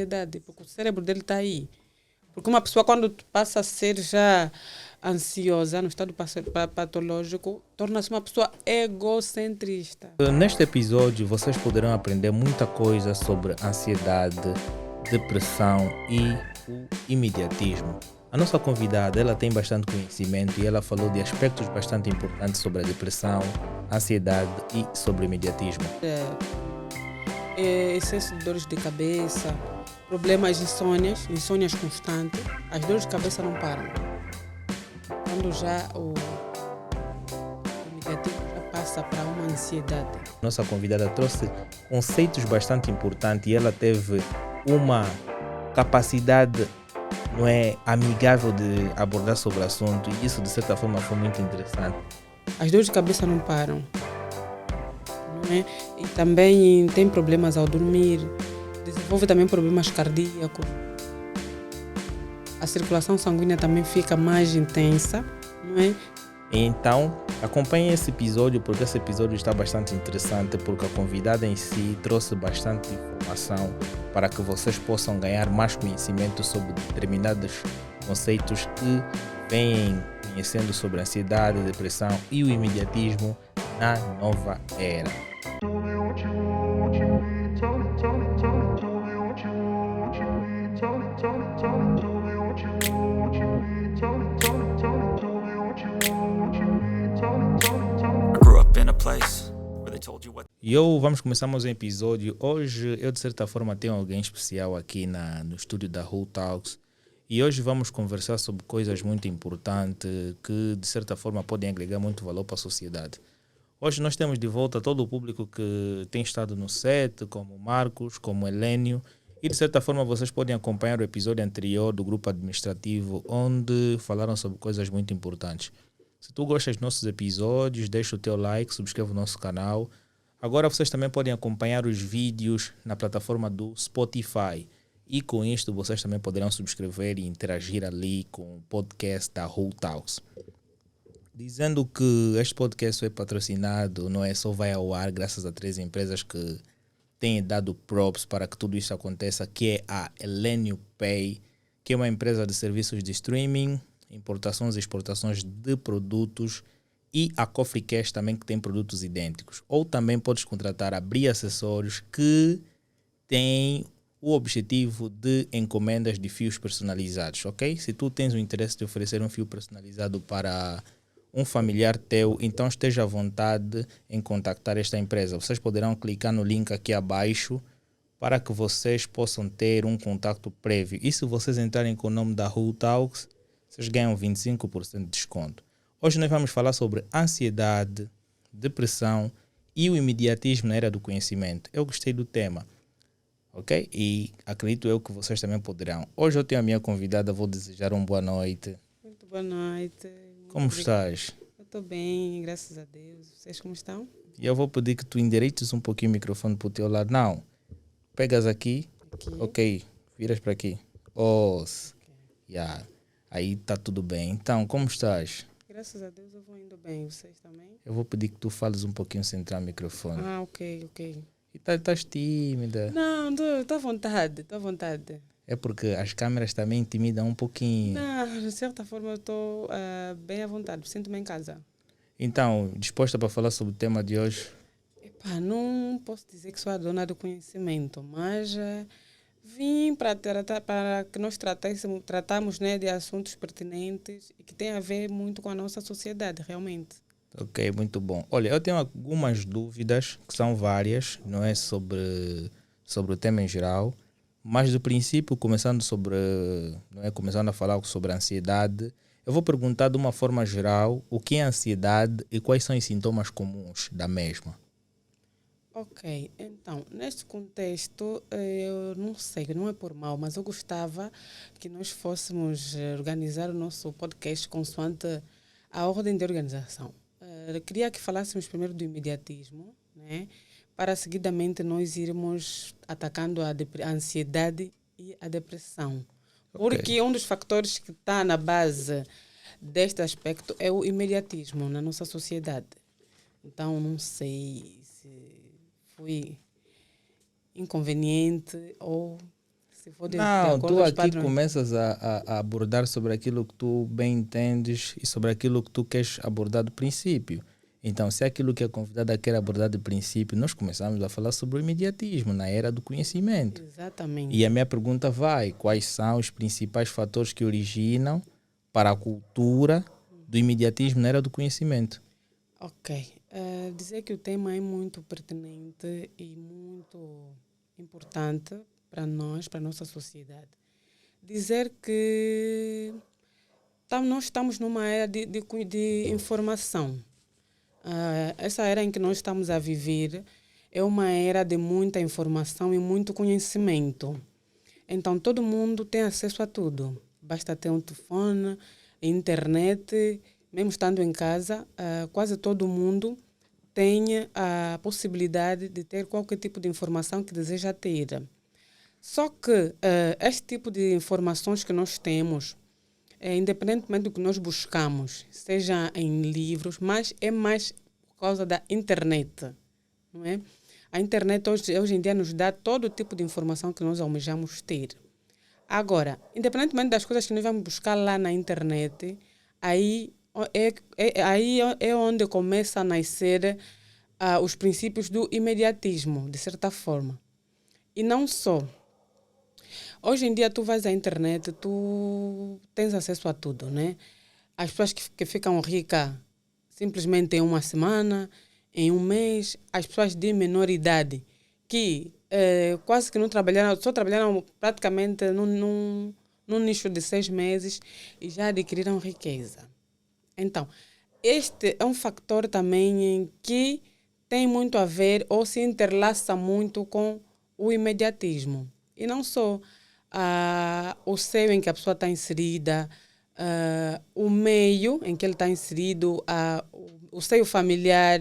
ansiedade, porque o cérebro dele está aí. Porque uma pessoa, quando passa a ser já ansiosa, no estado patológico, torna-se uma pessoa egocentrista. Neste episódio, vocês poderão aprender muita coisa sobre ansiedade, depressão e o imediatismo. A nossa convidada, ela tem bastante conhecimento e ela falou de aspectos bastante importantes sobre a depressão, ansiedade e sobre o imediatismo. Excesso de dores de cabeça, problemas de insônias constantes, as dores de cabeça não param. Quando já o imediatismo já passa para uma ansiedade. Nossa convidada trouxe conceitos bastante importantes e ela teve uma capacidade amigável de abordar sobre o assunto e isso de certa forma foi muito interessante. As dores de cabeça não param. Não é? E também tem problemas ao dormir, desenvolve também problemas cardíacos. A circulação sanguínea também fica mais intensa, não é? Então, acompanhe esse episódio porque esse episódio está bastante interessante porque a convidada em si trouxe bastante informação para que vocês possam ganhar mais conhecimento sobre determinados conceitos que vêm conhecendo sobre a ansiedade, a depressão e o imediatismo na nova era. E vamos começar mais um episódio. Hoje eu de certa forma tenho alguém especial aqui no estúdio da Who Talks e hoje vamos conversar sobre coisas muito importantes que de certa forma podem agregar muito valor para a sociedade. Hoje nós temos de volta todo o público que tem estado no set, como Marcos, como Helênio, e de certa forma vocês podem acompanhar o episódio anterior do grupo administrativo onde falaram sobre coisas muito importantes. Se tu gostas dos nossos episódios, deixa o teu like, subscreve o nosso canal. Agora vocês também podem acompanhar os vídeos na plataforma do Spotify. E com isto vocês também poderão subscrever e interagir ali com o podcast da Who Talks. Dizendo que este podcast é patrocinado, não é só vai ao ar graças a 3 empresas que têm dado props para que tudo isso aconteça, que é a Helênio Pay, que é uma empresa de serviços de streaming, importações e exportações de produtos, e a Coffee Cash também, que tem produtos idênticos. Ou também podes contratar a Bri Acessórios, que tem o objetivo de encomendas de fios personalizados, ok? Se tu tens o interesse de oferecer um fio personalizado para um familiar teu, então esteja à vontade em contactar esta empresa. Vocês poderão clicar no link aqui abaixo para que vocês possam ter um contato prévio. E se vocês entrarem com o nome da Who Talks, vocês ganham 25% de desconto. Hoje nós vamos falar sobre ansiedade, depressão e o imediatismo na era do conhecimento. Eu gostei do tema, ok? E acredito eu que vocês também poderão. Hoje eu tenho a minha convidada, vou desejar uma boa noite. Muito boa noite. Como estás? Eu estou bem, graças a Deus. Vocês como estão? E eu vou pedir que tu endireites um pouquinho o microfone para o teu lado. Não, pegas aqui. Ok, viras para aqui. Yeah. Aí está tudo bem. Então, como estás? Graças a Deus eu vou indo bem. Vocês também? Eu vou pedir que tu fales um pouquinho sem entrar no microfone. Ok. E estás tímida? Não, estou à vontade. É porque as câmeras também intimidam um pouquinho. Não, de certa forma eu estou bem à vontade. Sinto-me em casa. Então, disposta para falar sobre o tema de hoje? Não posso dizer que sou a dona do conhecimento, mas vim para que nós tratamos, né, de assuntos pertinentes e que têm a ver muito com a nossa sociedade, realmente. Ok, muito bom. Olha, eu tenho algumas dúvidas, que são várias, não é sobre o tema em geral, mas do princípio, começando a falar sobre a ansiedade, eu vou perguntar de uma forma geral o que é ansiedade e quais são os sintomas comuns da mesma. Ok, então, neste contexto, eu não sei, não é por mal, mas eu gostava que nós fôssemos organizar o nosso podcast consoante a ordem de organização. Queria que falássemos primeiro do imediatismo, né? Para seguidamente nós irmos atacando a ansiedade e a depressão. Okay. Porque um dos fatores que está na base deste aspecto é o imediatismo na nossa sociedade. Então, não sei se foi inconveniente ou se for de Não, acordo tu aos aqui padrões. começas a abordar sobre aquilo que tu bem entendes e sobre aquilo que tu queres abordar do princípio. Então, se é aquilo que a convidada quer abordar de princípio, nós começamos a falar sobre o imediatismo na era do conhecimento. E a Exatamente. minha pergunta vai: quais são os principais fatores que originam para a cultura do imediatismo na era do conhecimento? Ok. Dizer que o tema é muito pertinente e muito importante para nós, para a nossa sociedade. Dizer que nós estamos numa era de informação. Essa era em que nós estamos a viver é uma era de muita informação e muito conhecimento. Então, todo mundo tem acesso a tudo. Basta ter um telefone, internet, mesmo estando em casa, quase todo mundo tem a possibilidade de ter qualquer tipo de informação que deseja ter. Só que este tipo de informações que nós temos, independentemente do que nós buscamos, seja em livros, mas é mais por causa da internet, não é? A internet hoje em dia nos dá todo tipo de informação que nós almejamos ter. Agora, independentemente das coisas que nós vamos buscar lá na internet, aí é onde começa a nascer os princípios do imediatismo, de certa forma. E não só. Hoje em dia tu vais à internet, tu tens acesso a tudo, né? As pessoas que ficam ricas simplesmente em uma semana, em um mês, as pessoas de menor idade que quase que não trabalharam, só trabalharam praticamente num nicho de 6 meses e já adquiriram riqueza. Então, este é um fator também em que tem muito a ver ou se interlaça muito com o imediatismo. E não só o seio em que a pessoa está inserida, o meio em que ele está inserido, o seio familiar,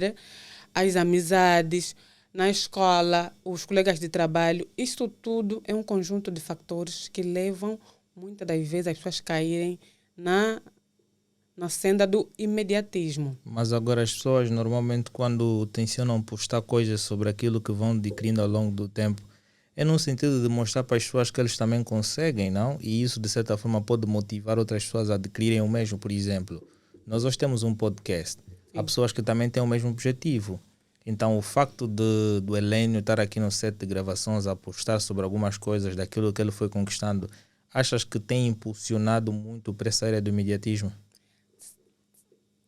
as amizades, na escola, os colegas de trabalho. Isto tudo é um conjunto de fatores que levam muitas das vezes as pessoas a caírem na senda do imediatismo. Mas agora as pessoas normalmente quando tencionam postar coisas sobre aquilo que vão adquirindo ao longo do tempo, é num sentido de mostrar para as pessoas que eles também conseguem, não? E isso de certa forma pode motivar outras pessoas a adquirirem o mesmo. Por exemplo, nós hoje temos um podcast. Há Sim. pessoas que também têm o mesmo objetivo. Então o facto do Helênio estar aqui no set de gravações a postar sobre algumas coisas daquilo que ele foi conquistando, achas que tem impulsionado muito para essa área do imediatismo?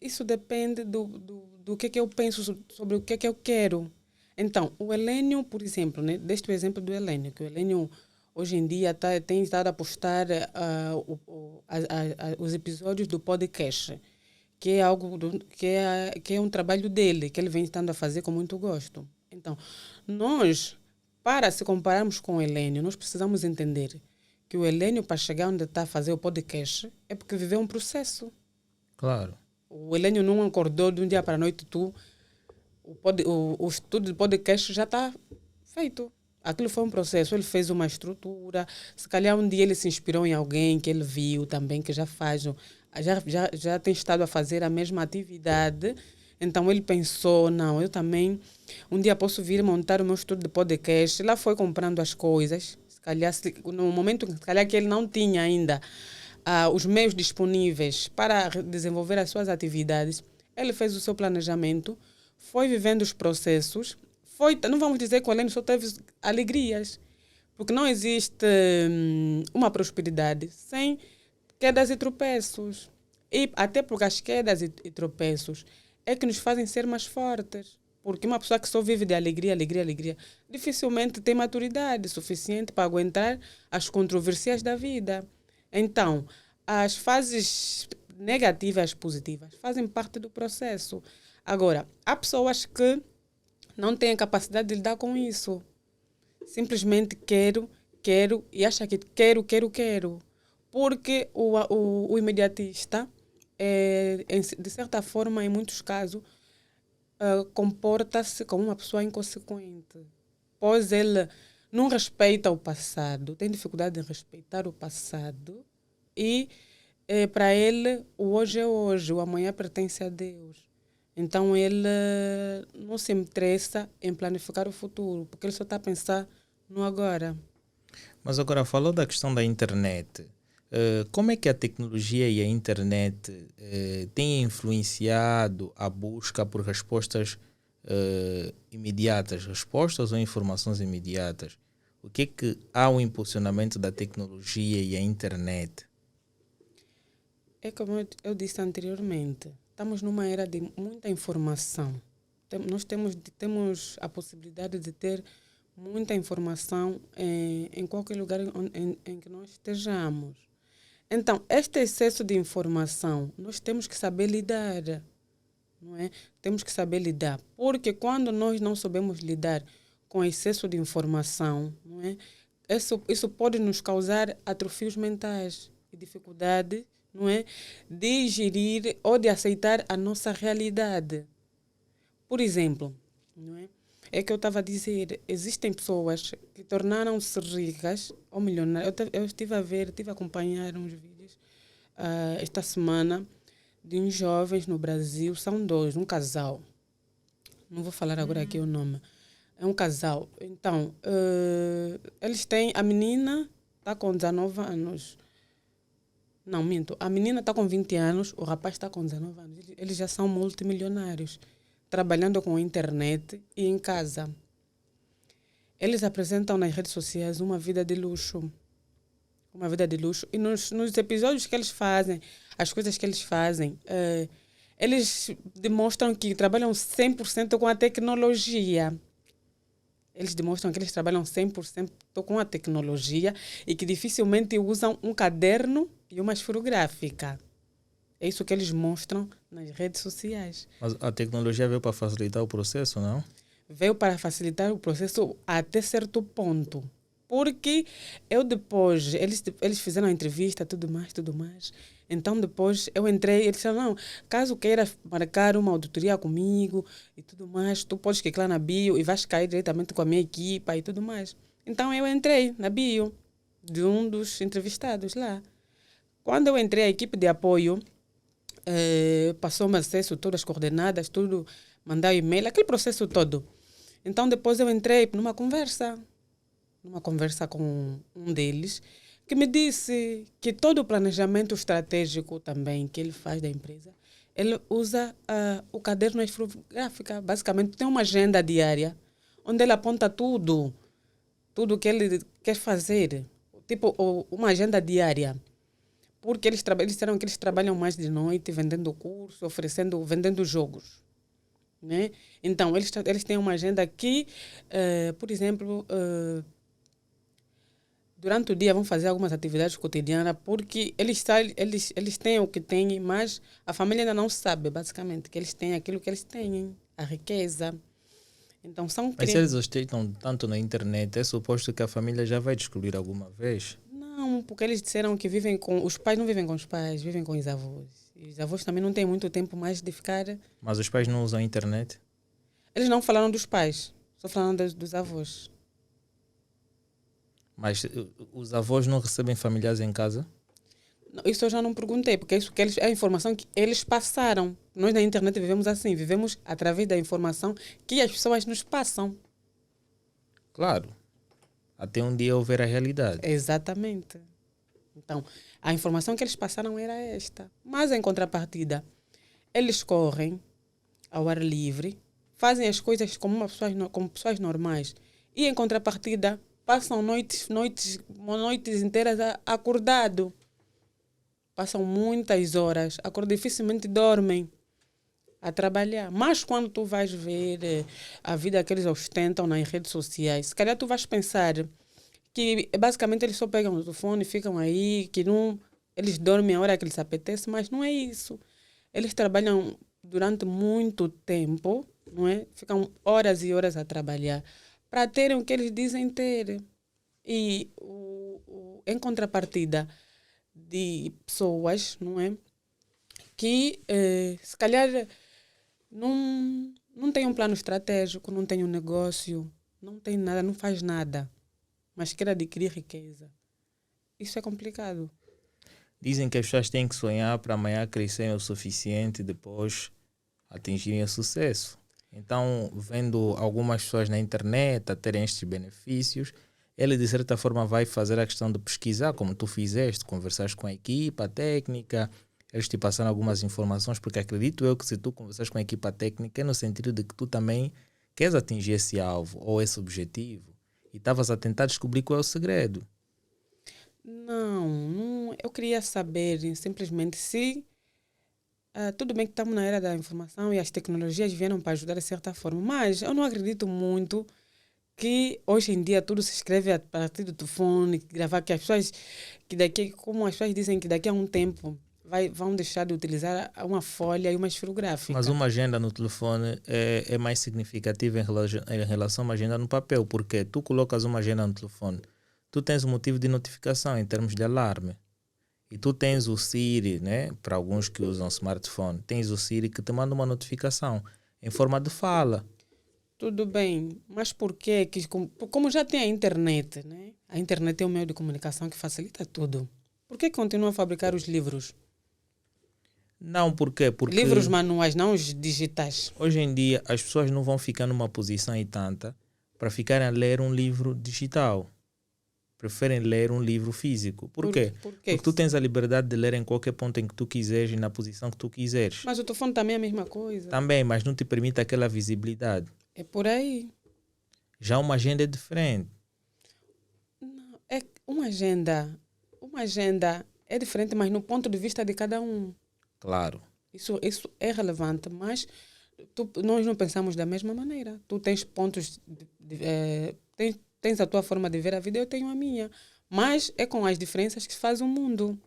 Isso depende do que eu penso sobre o que eu quero. Então, o Helênio, por exemplo, né, deste o exemplo do Helênio, que o Helênio hoje em dia tem estado a postar os episódios do podcast, que é algo que é um trabalho dele, que ele vem estando a fazer com muito gosto. Então, nós, para se compararmos com o Helênio, nós precisamos entender que o Helênio, para chegar onde está a fazer o podcast, é porque viveu um processo. Claro. O Helênio não acordou de um dia para a noite, o estudo de podcast já está feito. Aquilo foi um processo, ele fez uma estrutura, se calhar um dia ele se inspirou em alguém que ele viu também, que já faz, já tem estado a fazer a mesma atividade, então ele pensou, não, eu também um dia posso vir montar o meu estudo de podcast. Lá foi comprando as coisas, se calhar, no momento se calhar que ele não tinha ainda os meios disponíveis para desenvolver as suas atividades, ele fez o seu planejamento, foi vivendo os processos, não vamos dizer que o Helênio só teve alegrias, porque não existe uma prosperidade sem quedas e tropeços. E até porque as quedas e tropeços é que nos fazem ser mais fortes. Porque uma pessoa que só vive de alegria, alegria, alegria, dificilmente tem maturidade suficiente para aguentar as controvérsias da vida. Então, as fases negativas e positivas fazem parte do processo. Agora, há pessoas que não têm a capacidade de lidar com isso. Simplesmente quero e acha que quero. Porque o imediatista, de certa forma, em muitos casos, comporta-se como uma pessoa inconsequente. Pois ele não respeita o passado, tem dificuldade em respeitar o passado e para ele o hoje é hoje, o amanhã pertence a Deus. Então ele não se interessa em planificar o futuro, porque ele só está a pensar no agora. Mas agora, falou da questão da internet. Como é que a tecnologia e a internet têm influenciado a busca por respostas imediatas, respostas ou informações imediatas? O que há o impulsionamento da tecnologia e a internet? É como eu disse anteriormente, estamos numa era de muita informação. Nós temos a possibilidade de ter muita informação em qualquer lugar em que nós estejamos. Então, este excesso de informação, nós temos que saber lidar, não é? Temos que saber lidar, porque quando nós não sabemos lidar com excesso de informação, não é? Isso pode nos causar atrofios mentais e dificuldade, não é? De gerir ou de aceitar a nossa realidade. Por exemplo, não é? É que eu estava a dizer, existem pessoas que tornaram-se ricas ou milionárias. Eu estive a acompanhar uns vídeos esta semana de uns jovens no Brasil, são dois, um casal. Não vou falar agora aqui o nome. É um casal. Então, eles têm, a menina está com 19 anos. Não, minto. A menina está com 20 anos, o rapaz está com 19 anos. Eles já são multimilionários, trabalhando com a internet e em casa. Eles apresentam nas redes sociais uma vida de luxo. Uma vida de luxo. E nos episódios que eles fazem, as coisas que eles fazem, eles demonstram que trabalham 100% com a tecnologia. Eles demonstram que eles trabalham 100% com a tecnologia e que dificilmente usam um caderno e uma esferográfica. É isso que eles mostram nas redes sociais. Mas a tecnologia veio para facilitar o processo, não? Veio para facilitar o processo até certo ponto. Porque eu depois, eles fizeram a entrevista, tudo mais. Então depois eu entrei, eles disseram, não, caso queira marcar uma auditoria comigo e tudo mais, tu podes clicar na bio e vais cair diretamente com a minha equipa e tudo mais. Então eu entrei na bio de um dos entrevistados lá. Quando eu entrei, a equipe de apoio passou-me acesso, todas as coordenadas, tudo, mandar e-mail, aquele processo todo. Então depois eu entrei numa conversa com um deles, que me disse que todo o planejamento estratégico também que ele faz da empresa, ele usa o caderno esferográfico. Basicamente, tem uma agenda diária, onde ele aponta tudo que ele quer fazer. Tipo, uma agenda diária. Porque eles disseram que eles trabalham mais de noite, vendendo curso, vendendo jogos. Né? Então, eles têm uma agenda que, por exemplo, durante o dia vão fazer algumas atividades cotidianas, porque eles têm o que têm, mas a família ainda não sabe, basicamente, que eles têm aquilo que eles têm, a riqueza. Então, Mas se eles ostentam tanto na internet, é suposto que a família já vai descobrir alguma vez? Não, porque eles disseram que vivem com... Os pais não vivem com os pais, vivem com os avós. E os avós também não têm muito tempo mais de ficar... Mas os pais não usam a internet? Eles não falaram dos pais, só falaram dos avós. Mas os avós não recebem familiares em casa? Não, isso eu já não perguntei, porque isso é a informação que eles passaram. Nós na internet vivemos assim, vivemos através da informação que as pessoas nos passam. Claro. Até um dia houver a realidade. Exatamente. Então, a informação que eles passaram era esta. Mas, em contrapartida, eles correm ao ar livre, fazem as coisas como pessoas normais. E, em contrapartida, passam noites inteiras acordado. Passam muitas horas, dificilmente dormem a trabalhar. Mas quando tu vais ver a vida que eles ostentam nas redes sociais, se calhar tu vais pensar que basicamente eles só pegam o telefone e ficam aí, que não, eles dormem a hora que lhes apetece, mas não é isso. Eles trabalham durante muito tempo, não é? Ficam horas e horas a trabalhar para terem o que eles dizem ter. E em contrapartida de pessoas, não é? Que se calhar não tem um plano estratégico, não tem um negócio, não tem nada, não faz nada, mas quer adquirir riqueza. Isso é complicado. Dizem que as pessoas têm que sonhar para amanhã crescerem o suficiente e depois atingirem o sucesso. Então, vendo algumas pessoas na internet a terem estes benefícios, ele de certa forma vai fazer a questão de pesquisar, como tu fizeste, conversares com a equipa técnica, eles te passaram algumas informações, porque acredito eu que se tu conversares com a equipa técnica é no sentido de que tu também queres atingir esse alvo ou esse objetivo e estavas a tentar descobrir qual é o segredo. Não, eu queria saber simplesmente se tudo bem que estamos na era da informação e as tecnologias vieram para ajudar de certa forma, mas eu não acredito muito que hoje em dia tudo se escreve a partir do telefone, gravar que as pessoas, que daqui, como as pessoas dizem que daqui a um tempo vão deixar de utilizar uma folha e uma Mas esferográfica. uma agenda no telefone é mais significativa em relação a uma agenda no papel, porque tu colocas uma agenda no telefone, tu tens um motivo de notificação em termos de alarme. E tu tens o Siri, né? Para alguns que usam smartphone, tens o Siri que te manda uma notificação em forma de fala. Tudo bem, mas por quê? Como já tem a internet, né? A internet é um meio de comunicação que facilita tudo. Por que continuam a fabricar os livros? Não, por quê? Porque Livros manuais, não os digitais. hoje em dia as pessoas não vão ficar numa posição e tanta para ficarem a ler um livro digital. Preferem ler um livro físico. Por quê? Por quê? Porque tu tens a liberdade de ler em qualquer ponto em que tu quiseres e na posição que tu quiseres. Mas o telefone também é a mesma coisa. Também, mas não te permite aquela visibilidade. É por aí. Já uma agenda é diferente. Não, é uma agenda. Uma agenda é diferente, mas no ponto de vista de cada um. Claro. Isso é relevante, mas nós não pensamos da mesma maneira. Tu tens pontos, tens a tua forma de ver a vida, eu tenho a minha. Mas é com as diferenças que se faz o mundo.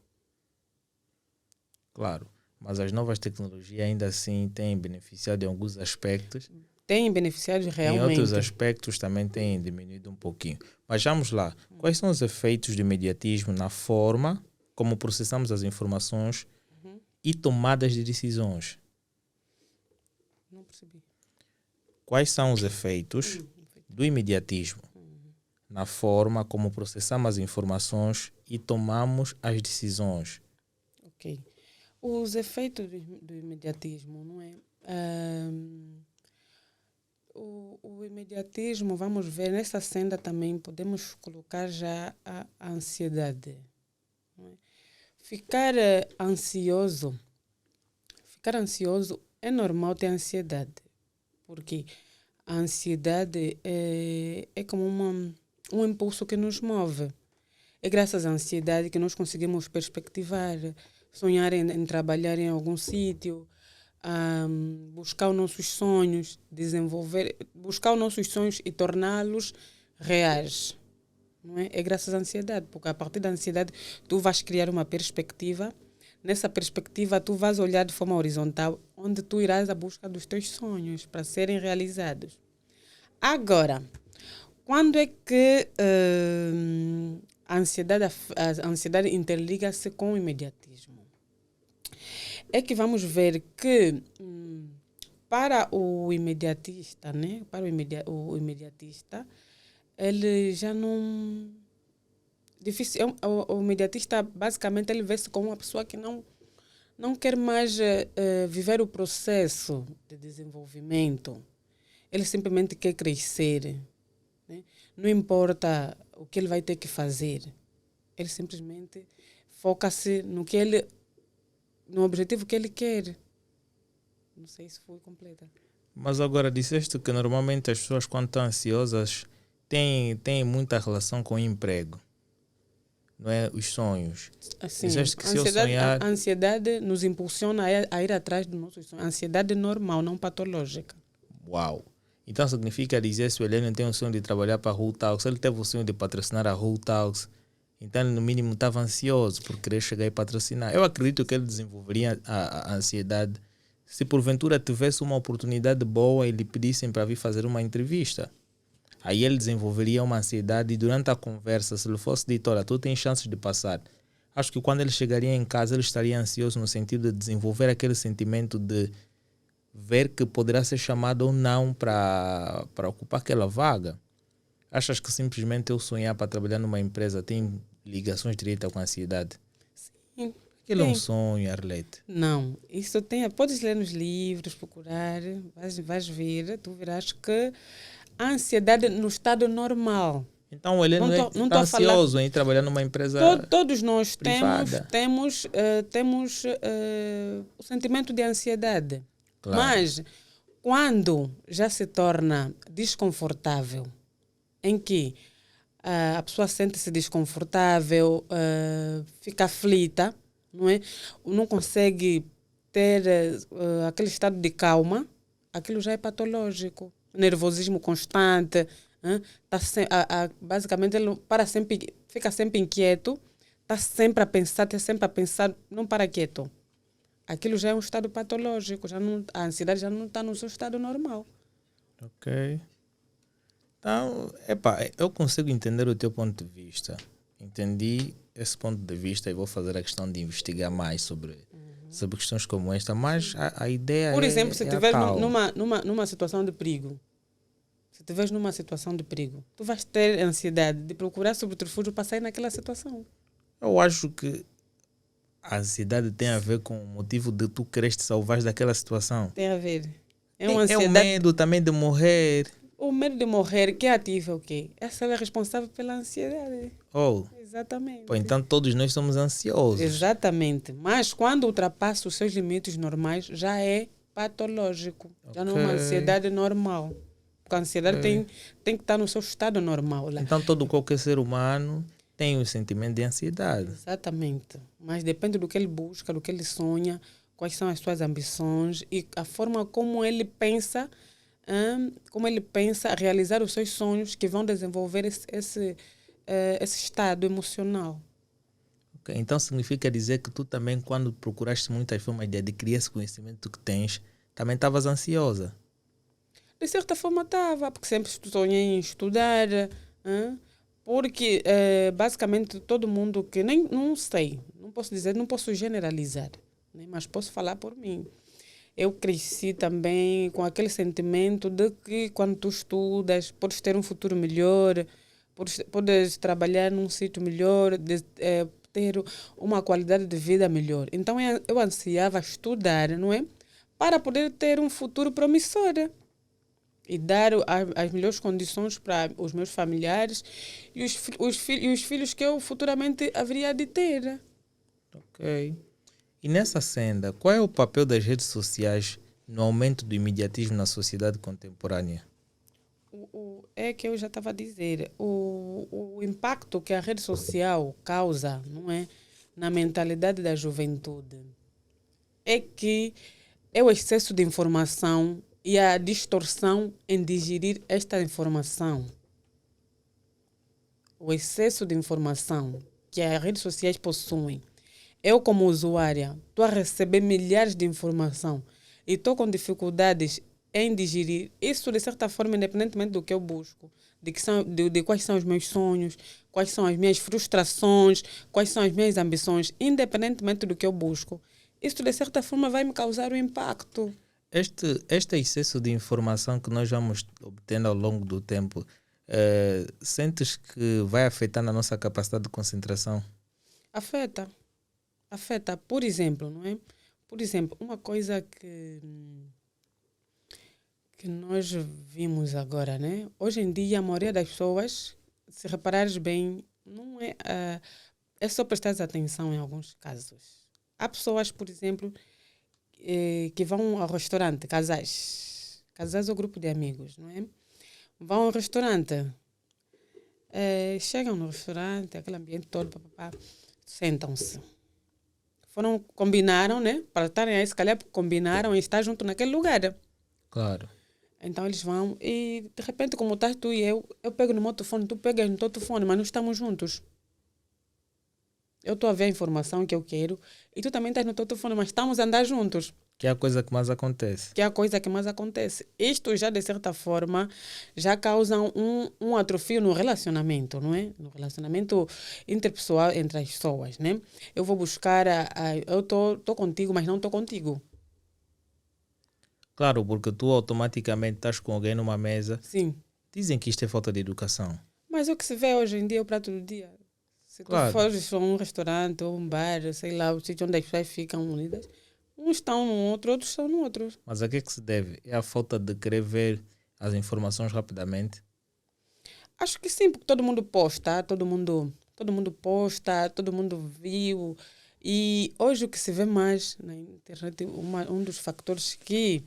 Claro. Mas as novas tecnologias ainda assim têm beneficiado em alguns aspectos. Tem beneficiados Em realmente. outros aspectos também têm diminuído um pouquinho. Mas vamos lá. Quais são os efeitos do imediatismo na forma como processamos as informações e tomadas de decisões? Não percebi. Quais são os efeitos do imediatismo na forma como processamos as informações e tomamos as decisões? Ok. Os efeitos do imediatismo, não é? O imediatismo, vamos ver, nessa senda também podemos colocar já a ansiedade. Não é? Ficar ansioso é normal ter ansiedade, porque a ansiedade é como um impulso que nos move. É graças à ansiedade que nós conseguimos perspectivar, sonhar em trabalhar em algum sítio, buscar os nossos sonhos, buscar os nossos sonhos e torná-los reais. Não é? É graças à ansiedade, porque a partir da ansiedade tu vais criar uma perspectiva. Nessa perspectiva tu vais olhar de forma horizontal, onde tu irás à busca dos teus sonhos para serem realizados. Agora, quando é que a ansiedade interliga-se com o imediatismo? É que vamos ver que para o imediatista, né? Para o imediatista, ele já não... Difícil, o imediatista, basicamente, ele vê-se como uma pessoa que não quer mais viver o processo de desenvolvimento. Ele simplesmente quer crescer. Né? Não importa o que ele vai ter que fazer. Ele simplesmente foca-se no objetivo que ele quer. Não sei se foi completa. Mas agora disseste que normalmente as pessoas quando estão ansiosas têm muita relação com o emprego. Não é? Os sonhos. Assim, Disseste que se eu sonhar... A ansiedade nos impulsiona a ir atrás dos nossos sonhos. A ansiedade normal, não patológica. Uau! Então significa dizer, se o Heleno tem o sonho de trabalhar para a Whole Talks, ele teve o sonho de patrocinar a Whole Talks, então ele no mínimo estava ansioso por querer chegar e patrocinar. Eu acredito que ele desenvolveria a ansiedade se porventura tivesse uma oportunidade boa e lhe pedissem para vir fazer uma entrevista. Aí ele desenvolveria uma ansiedade e durante a conversa, se ele fosse dito, olha, tu tens chances de passar. Acho que quando ele chegaria em casa, ele estaria ansioso no sentido de desenvolver aquele sentimento de ver que poderá ser chamado ou não para ocupar aquela vaga. Achas que simplesmente eu sonhar para trabalhar numa empresa tem ligações diretas com a ansiedade? Sim. Aquele é um sonho, Arlete. Não, isso tem. Podes ler nos livros, procurar, vais ver, tu verás que a ansiedade no estado normal, Então ele não está ansioso em trabalhar numa empresa todos nós privada. temos o sentimento de ansiedade. Claro. Mas quando já se torna desconfortável, em que a pessoa sente-se desconfortável, fica aflita, não é? Não consegue ter aquele estado de calma, aquilo já é patológico. Nervosismo constante, basicamente ele fica sempre inquieto, está sempre a pensar, não para quieto. Aquilo já é um estado patológico, a ansiedade já não está no seu estado normal. Ok. Então, eu consigo entender o teu ponto de vista. Entendi esse ponto de vista e vou fazer a questão de investigar mais sobre questões como esta, mas a ideia Por exemplo, se estiveres tal. numa situação de perigo, tu vais ter ansiedade de procurar subterfúgio para sair naquela situação. Eu acho que a ansiedade tem a ver com o motivo de tu queres te salvar daquela situação. Tem a ver. É o medo também de morrer. O medo de morrer, que ativa o quê? Essa é responsável pela ansiedade. Exatamente. Pô, então todos nós somos ansiosos. Exatamente. Mas quando ultrapassa os seus limites normais, já é patológico. Já não é uma ansiedade normal. Porque a ansiedade tem que estar no seu estado normal. Então qualquer ser humano tem um sentimento de ansiedade. Exatamente. Mas depende do que ele busca, do que ele sonha, quais são as suas ambições e a forma como ele pensa realizar os seus sonhos que vão desenvolver esse estado emocional. Okay. Então significa dizer que tu também, quando procuraste muitas formas de adquirir esse conhecimento que tens, também estavas ansiosa? De certa forma estava, porque sempre sonhei em estudar, porque basicamente todo mundo que não sei, não posso dizer, não posso generalizar, né? Mas posso falar por mim. Eu cresci também com aquele sentimento de que quando tu estudas, podes ter um futuro melhor, podes trabalhar num sítio melhor, ter uma qualidade de vida melhor. Então eu ansiava estudar, não é? Para poder ter um futuro promissor e dar as melhores condições para os meus familiares e os filhos que eu futuramente haveria de ter. Ok. E nessa senda, qual é o papel das redes sociais no aumento do imediatismo na sociedade contemporânea? É que eu já estava a dizer, o impacto que a rede social causa, não é, na mentalidade da juventude é que é o excesso de informação e a distorção em digerir esta informação. O excesso de informação que as redes sociais possuem. Eu, como usuária, estou a receber milhares de informação e estou com dificuldades em digerir isso, de certa forma, independentemente do que eu busco, de quais são os meus sonhos, quais são as minhas frustrações, quais são as minhas ambições, independentemente do que eu busco. Isso, de certa forma, vai me causar um impacto. Este excesso de informação que nós vamos obtendo ao longo do tempo, sentes que vai afetar na nossa capacidade de concentração? Afeta. Por exemplo, não é? Por exemplo, uma coisa que nós vimos agora, né? Hoje em dia, a maioria das pessoas, se reparares bem, não é, é só prestar atenção em alguns casos. Há pessoas, por exemplo, que vão ao restaurante, casais ou grupo de amigos, não é? Vão ao restaurante, chegam no restaurante, aquele ambiente todo, sentam-se. Combinaram, né? Para estarem aí, se calhar combinaram em estar junto naquele lugar. Claro. Então eles vão e, de repente, como estás tu e eu pego no meu telefone, tu pegas no teu telefone, mas não estamos juntos. Eu estou a ver a informação que eu quero e tu também estás no teu telefone, mas estamos a andar juntos. Que é a coisa que mais acontece. Isto já, de certa forma, já causa um atrofio no relacionamento, não é? No relacionamento interpessoal entre as pessoas, né? Eu vou buscar, eu estou contigo, mas não estou contigo. Claro, porque tu automaticamente estás com alguém numa mesa. Sim. Dizem que isto é falta de educação. Mas o que se vê hoje em dia é o prato do dia. Se tu fores a um restaurante ou um bar, sei lá, o sítio onde as pessoas ficam unidas, uns estão num outro, outros estão no outro. Mas a que é que se deve? É a falta de querer ver as informações rapidamente? Acho que sim, porque todo mundo posta, todo mundo posta, todo mundo viu. E hoje o que se vê mais na internet, um dos fatores que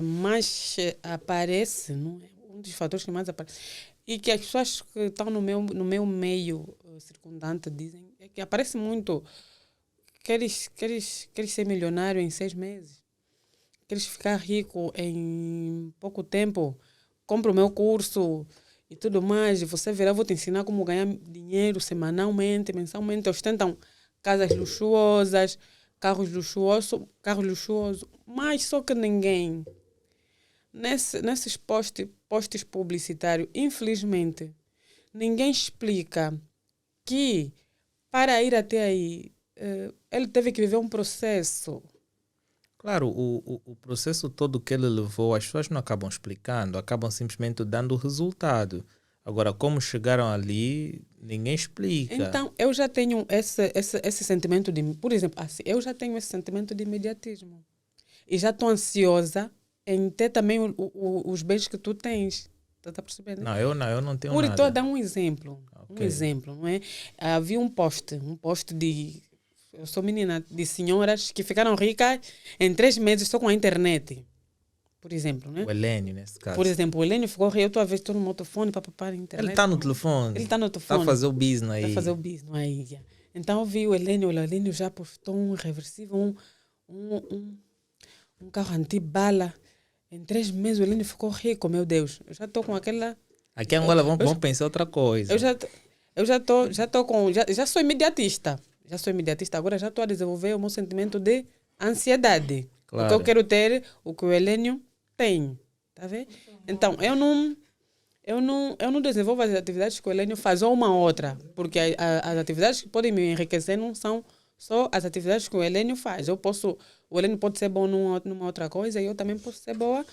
mais aparece, não é? Um dos fatores que mais aparece, e que as pessoas que estão no meu meio circundante dizem, é que aparece muito. Queres ser milionário em 6 meses? Queres ficar rico em pouco tempo? Compra o meu curso e tudo mais. E você verá, vou te ensinar como ganhar dinheiro semanalmente, mensalmente. Ostentam casas luxuosas, carros luxuosos. Mas só que ninguém, nesses postes publicitários, infelizmente, ninguém explica que para ir até aí, ele teve que viver um processo. Claro, o processo todo que ele levou, as pessoas não acabam explicando, acabam simplesmente dando o resultado. Agora, como chegaram ali, ninguém explica. Então, eu já tenho esse sentimento de... Por exemplo, assim, eu já tenho esse sentimento de imediatismo. E já estou ansiosa em ter também os bens que tu tens. Tu está percebendo? Eu não tenho Por estou a nada. dar um exemplo. Ok. Um exemplo, não é? Havia um post de... Eu sou menina, de senhoras que ficaram ricas em 3 meses só com a internet. Por exemplo, né? O Helene, nesse Por caso. exemplo, o Helênio ficou rico, eu estou a ver, estou no meu telefone para a Ele internet. está no Ele telefone. está no Está a telefone. fazer o business Está a fazer o aí. business aí. Yeah. Então eu vi o Helênio já postou um reversível, um, um, um carro anti-bala. Em 3 meses o Helênio ficou rico, meu Deus. Eu já estou com aquela... Aqui em Eu, Angola eu, vão pensar outra eu coisa. já eu já estou com... Já sou imediatista. Já sou imediatista. Agora já estou a desenvolver o meu sentimento de ansiedade. Porque eu Claro. quero ter o que o Helênio tem. Tá vendo? Então, eu não desenvolvo as atividades que o Helênio faz ou uma outra, porque as atividades que podem me enriquecer não são só as atividades que o Helênio faz. O Helênio pode ser bom numa outra coisa e eu também posso ser boa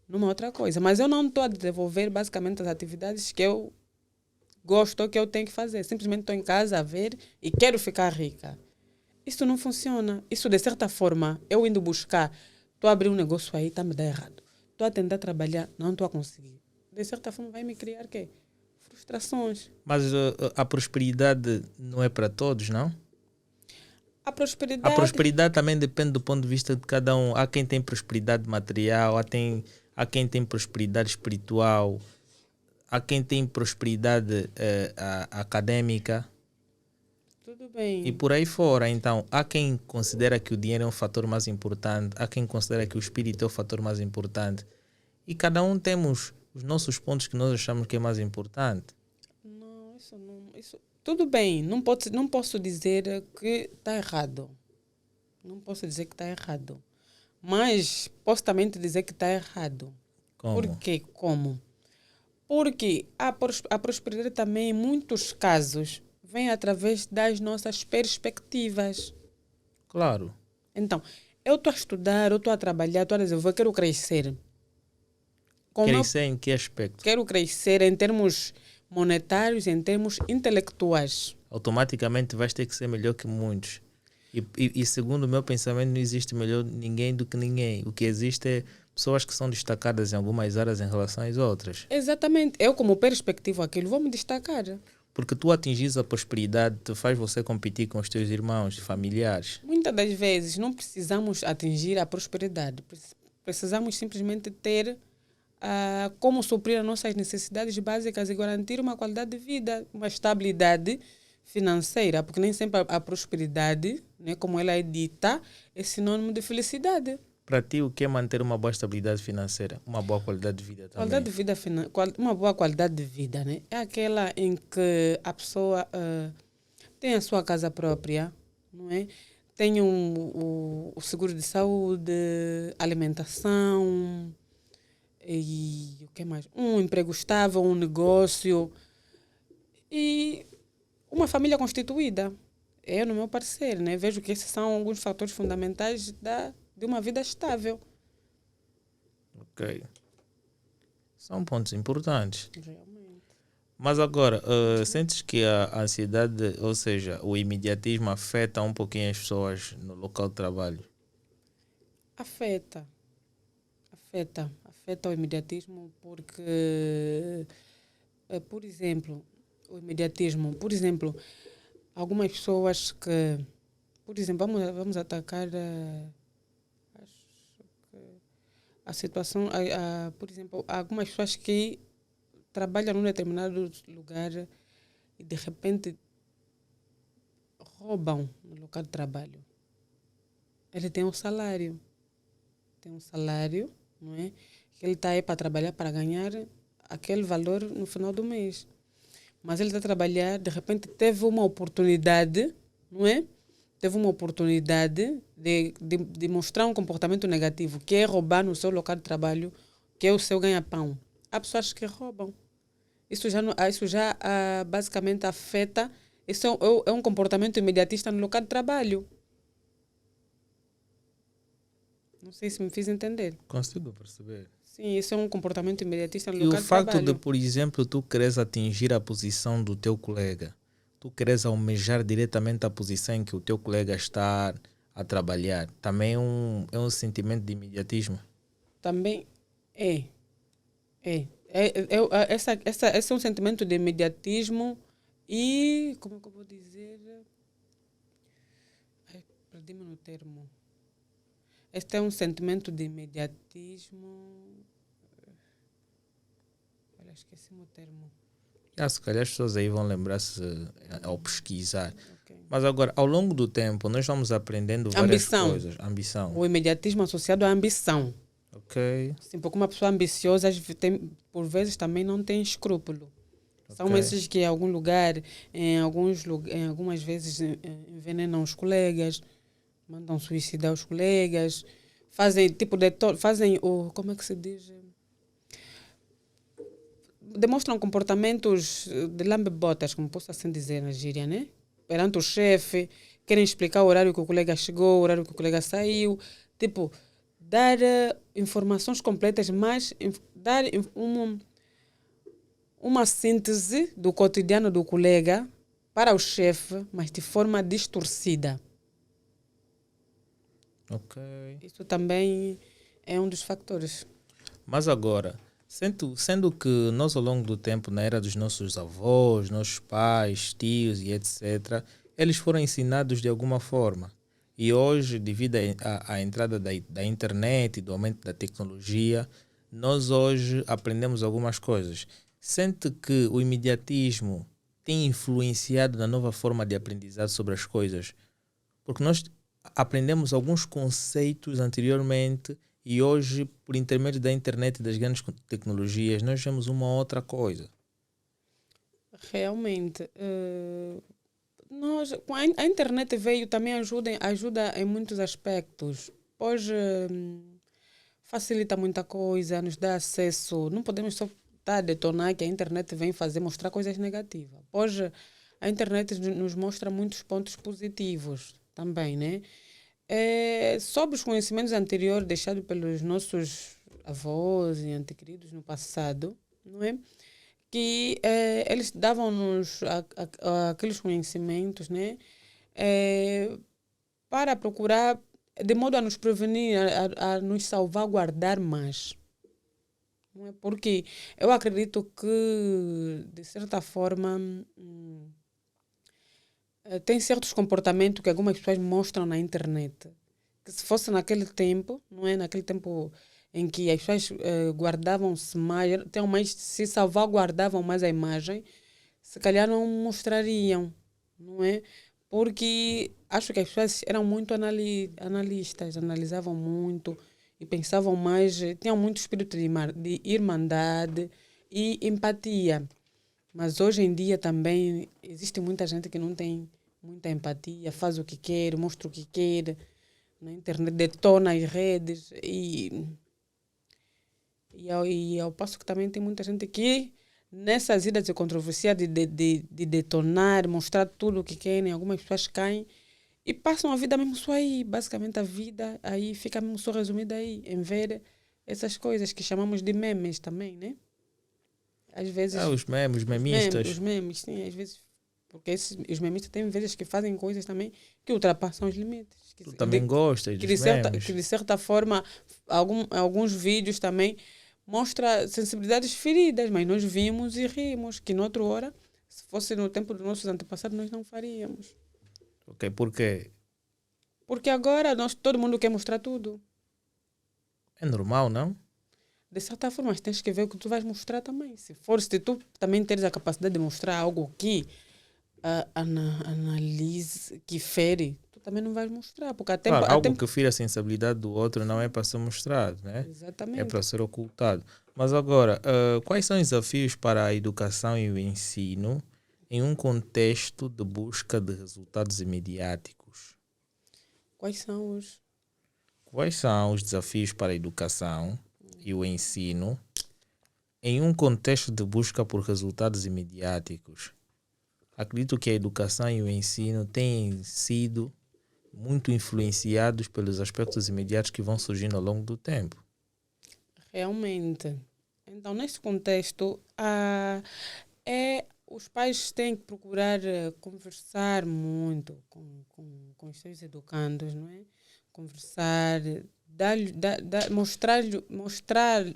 numa outra coisa. Mas eu não estou a desenvolver basicamente as atividades que eu gosto ou que eu tenho que fazer. Simplesmente estou em casa a ver e quero ficar rica. Isso não funciona. Isso, de certa forma, eu indo buscar, estou a abrir um negócio aí, está a me dar errado. Estou a tentar trabalhar, não estou a conseguir. De certa forma, vai me criar quê? Frustrações. Mas a prosperidade não é para todos, não? A A prosperidade, prosperidade também depende do ponto de vista de cada um. Há quem tem prosperidade material, há quem tem prosperidade espiritual, há quem tem prosperidade acadêmica tudo e bem. por aí fora. Então, há quem considera que o dinheiro é um fator mais importante, há quem considera que o espírito é o fator mais importante. E cada um temos os nossos pontos que nós achamos que é mais importante. Não, isso não. Tudo bem, não posso dizer que está errado. Não posso dizer que está errado. Mas posso também te dizer que está errado. Por Como? quê? Como? Porque a prosperidade também, em muitos casos, vem através das nossas perspectivas. Claro. Então, eu estou a estudar, eu estou a trabalhar, estou a desenvolver, quero crescer. Como eu Crescer em que aspecto? quero crescer em termos monetários, em termos intelectuais. Automaticamente vais ter que ser melhor que muitos. E segundo o meu pensamento, não existe melhor ninguém do que ninguém. O que existe é pessoas que são destacadas em algumas áreas em relação às outras. Exatamente. Eu, como perspectivo aquilo, vou me destacar. Porque tu atingires a prosperidade, te faz você competir com os teus irmãos, familiares. Muitas das vezes não precisamos atingir a prosperidade. Precisamos simplesmente ter como suprir as nossas necessidades básicas e garantir uma qualidade de vida, uma estabilidade financeira, porque nem sempre a prosperidade, né, como ela é dita, é sinônimo de felicidade. Para ti, o que é manter uma boa estabilidade financeira? Uma boa qualidade de vida Qualidade também. de vida, uma boa qualidade de vida, né? É aquela em que a pessoa tem a sua casa própria, não é? Tem o seguro de saúde, alimentação e o que mais? Um emprego estável, um negócio e uma família constituída. Eu, no meu parecer, né? Vejo que esses são alguns fatores fundamentais de uma vida estável. Ok. São pontos importantes. Realmente. Mas agora, sentes que a ansiedade, ou seja, o imediatismo afeta um pouquinho as pessoas no local de trabalho? Afeta. Afeta o imediatismo porque por exemplo, o imediatismo. Por exemplo, algumas pessoas que, por exemplo, vamos atacar a situação, por exemplo, algumas pessoas que trabalham num determinado lugar e de repente roubam no local de trabalho. Ele tem um salário, não é? Que ele está aí para trabalhar, para ganhar aquele valor no final do mês. Mas ele está a trabalhar, de repente teve uma oportunidade, não é? Teve uma oportunidade de mostrar um comportamento negativo, que é roubar no seu local de trabalho, que é o seu ganha-pão. Há pessoas que roubam. Isso já basicamente afeta. Isso é um comportamento imediatista no local de trabalho. Não sei se me fiz entender. Consigo perceber. Sim, isso é um comportamento imediatista no E local o de facto trabalho. de, por exemplo, tu queres atingir a posição do teu colega, tu queres almejar diretamente a posição em que o teu colega está a trabalhar, também é um sentimento de imediatismo? Também é. Esse é um sentimento de imediatismo e, como é que eu vou dizer? Perdi-me no termo. Este é um sentimento de imediatismo. Olha, esqueci-me o termo. Se calhar as pessoas aí vão lembrar-se ao pesquisar. Okay. Mas agora, ao longo do tempo, nós vamos aprendendo várias coisas. Ambição. O imediatismo associado à ambição. Ok. Sim, porque uma pessoa ambiciosa, por vezes, também não tem escrúpulo. São esses que em algum lugar, em algumas vezes, envenenam os colegas, mandam suicidar os colegas, fazem como é que se diz? Demonstram comportamentos de lambe-botas, como posso assim dizer na gíria, né? Perante o chefe, querem explicar o horário que o colega chegou, o horário que o colega saiu, tipo, dar informações completas, mas dar uma síntese do cotidiano do colega para o chefe, mas de forma distorcida. Ok. Isso também é um dos fatores. Mas agora, sendo que nós ao longo do tempo, na era dos nossos avós, nossos pais, tios e etc., eles foram ensinados de alguma forma. E hoje, devido à entrada da internet e do aumento da tecnologia, nós hoje aprendemos algumas coisas. Sente que o imediatismo tem influenciado na nova forma de aprendizado sobre as coisas? Porque nós aprendemos alguns conceitos anteriormente e hoje, por intermédio da internet e das grandes tecnologias, nós vemos uma outra coisa. Realmente. A internet veio também ajuda em muitos aspectos. Hoje facilita muita coisa, nos dá acesso. Não podemos só a detonar que a internet vem mostrar coisas negativas. Hoje a internet nos mostra muitos pontos positivos também, né? Sobre os conhecimentos anteriores deixados pelos nossos avós e antequeridos no passado, não é? Que eles davam-nos aqueles conhecimentos, né? Para procurar, de modo a nos prevenir, a nos salvaguardar mais. Não é? Porque eu acredito que, de certa forma, tem certos comportamentos que algumas pessoas mostram na internet. Que se fosse naquele tempo, não é? Naquele tempo em que as pessoas guardavam-se mais, se salvaguardavam mais a imagem, se calhar não mostrariam, não é? Porque acho que as pessoas eram muito analistas, analisavam muito e pensavam mais, tinham muito espírito de irmandade e empatia. Mas hoje em dia também existe muita gente que não tem muita empatia, faz o que quer, mostra o que quer, na internet detona as redes e ao passo que também tem muita gente que nessas idas de controvérsia de detonar, mostrar tudo o que querem, algumas pessoas caem e passam a vida mesmo só aí. Basicamente a vida aí fica mesmo só resumida aí, em ver essas coisas que chamamos de memes também, né? Às vezes... os memistas. Os memes, sim, às vezes... Porque os memistas têm vezes que fazem coisas também que ultrapassam os limites. Tu também gostas dos memes? Que de certa forma, alguns vídeos também mostra sensibilidades feridas, mas nós vimos e rimos, que noutra hora, se fosse no tempo dos nossos antepassados, nós não faríamos. Ok, por quê? Porque agora todo mundo quer mostrar tudo. É normal, não? De certa forma, mas tens que ver o que tu vais mostrar também. Se tu também teres a capacidade de mostrar algo que analise, que fere, tu também não vais mostrar. Porque Claro, algo que fira a sensibilidade do outro não é para ser mostrado, né? Exatamente. É para ser ocultado. Mas agora, quais são os desafios para a educação e o ensino em um contexto de busca de resultados imediáticos? Quais são os desafios para a educação e o ensino em um contexto de busca por resultados imediáticos? Acredito que a educação e o ensino têm sido muito influenciados pelos aspectos imediatos que vão surgindo ao longo do tempo. Realmente. Então, nesse contexto, os pais têm que procurar conversar muito com os seus educandos, não é? Conversar,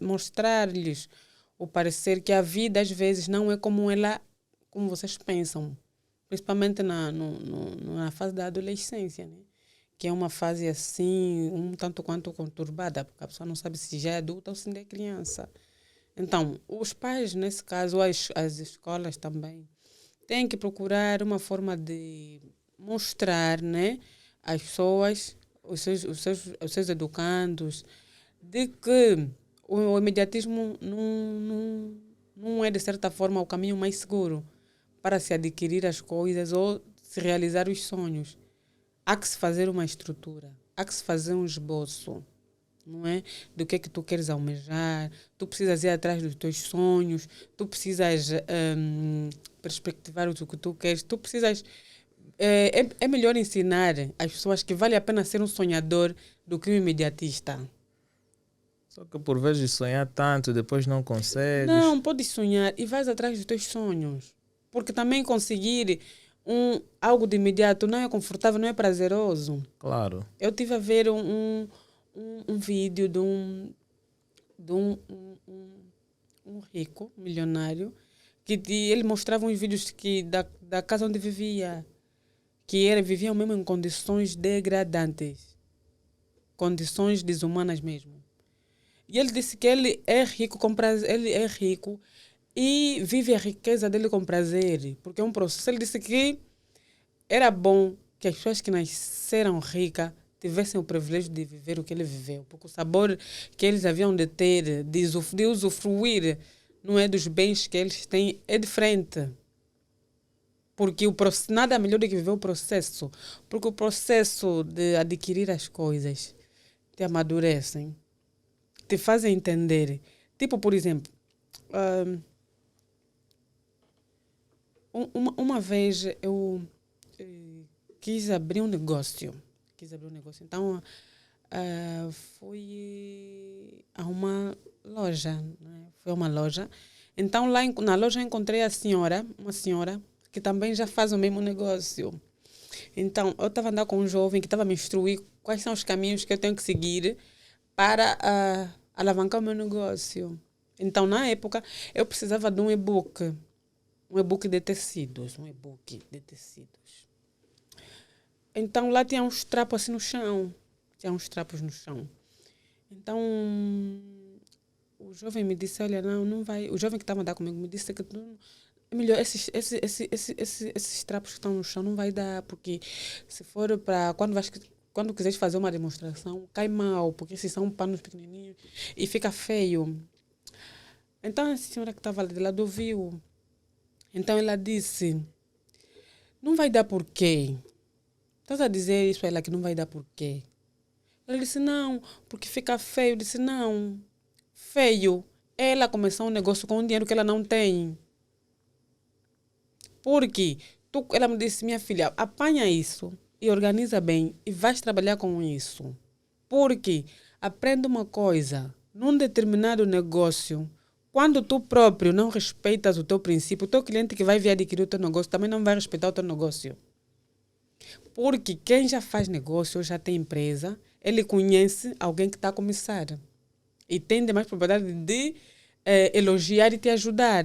mostrar-lhes o parecer que a vida às vezes não é como vocês pensam, principalmente na fase da adolescência, né? Que é uma fase assim, um tanto quanto conturbada, porque a pessoa não sabe se já é adulta ou se ainda é criança. Então, os pais, nesse caso, as escolas também, têm que procurar uma forma de mostrar, né, às pessoas, os seus educandos, de que o imediatismo não é, de certa forma, o caminho mais seguro para se adquirir as coisas ou se realizar os sonhos. Há que se fazer uma estrutura, há que se fazer um esboço, não é? Do que é que tu queres almejar, tu precisas ir atrás dos teus sonhos, tu precisas perspectivar o que tu queres, tu precisas... É melhor ensinar às pessoas que vale a pena ser um sonhador do que um imediatista. Só que por vezes sonhar tanto, depois não consegues. Não, podes sonhar e vais atrás dos teus sonhos. Porque também conseguir algo de imediato não é confortável, não é prazeroso. Claro. Eu estive a ver um vídeo de um rico, milionário, que ele mostrava uns vídeos da casa onde vivia, que ele vivia mesmo em condições degradantes, condições desumanas mesmo. E ele disse que ele é rico e vive a riqueza dele com prazer, porque é um processo. Ele disse que era bom que as pessoas que nasceram ricas tivessem o privilégio de viver o que ele viveu, porque o sabor que eles haviam de ter, de usufruir, não é dos bens que eles têm, é diferente. Porque nada melhor do que viver o processo, porque o processo de adquirir as coisas te amadurecem, te fazem entender. Tipo, por exemplo, uma vez eu quis abrir um negócio. Então, fui a uma loja. Né? Fui a uma loja. Então, na loja encontrei uma senhora, que também já faz o mesmo negócio. Então, eu estava andando com um jovem que estava a me instruir quais são os caminhos que eu tenho que seguir para alavancar o meu negócio. Então, na época, eu precisava de um e-book de tecidos. Então, lá tinha uns trapos assim no chão. Então, o jovem me disse, olha, não vai... O jovem que estava a andar comigo me disse que é melhor, esses trapos que estão no chão não vai dar, porque se for para... Quando quiseres fazer uma demonstração, cai mal, porque esses são panos pequenininhos e fica feio. Então, a senhora que estava de lado ouviu. Então, ela disse, não vai dar por quê? Estás a dizer isso a ela que não vai dar por quê? Ela disse, não, porque fica feio. Eu disse, não, feio. Ela começou um negócio com um dinheiro que ela não tem. Porque ela me disse, minha filha, apanha isso e organiza bem e vais trabalhar com isso. Porque aprende uma coisa, num determinado negócio, quando tu próprio não respeitas o teu princípio, o teu cliente que vai vir adquirir o teu negócio também não vai respeitar o teu negócio. Porque quem já faz negócio, já tem empresa, ele conhece alguém que está a começar. e tende mais probabilidade de elogiar e te ajudar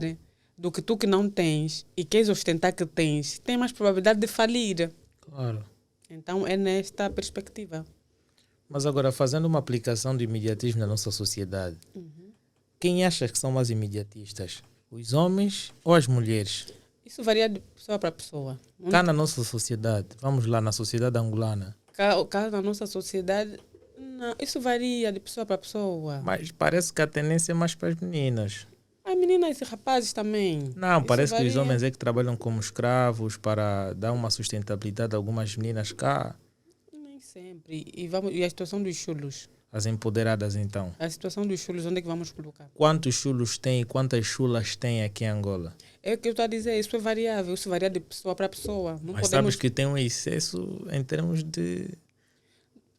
do que tu que não tens e queres ostentar que tens, tem mais probabilidade de falir. Claro. Então é nesta perspectiva. Mas agora, fazendo uma aplicação do imediatismo na nossa sociedade, quem acha que são mais imediatistas? Os homens ou as mulheres? Isso varia de pessoa para pessoa. Cá na nossa sociedade, vamos lá, na sociedade angolana. Cá na nossa sociedade, não, isso varia de pessoa para pessoa. Mas parece que a tendência é mais para as meninas. As meninas e rapazes também. Não, Isso parece que os varia. homens é que trabalham como escravos para dar uma sustentabilidade a algumas meninas cá. Nem sempre. E a situação dos chulos? As empoderadas, então. A situação dos chulos, onde é que vamos colocar? Quantos chulos tem e quantas chulas tem aqui em Angola? É o que eu estou a dizer, isso é variável, isso varia de pessoa para pessoa. Não Mas podemos... sabes que tem um excesso em termos de...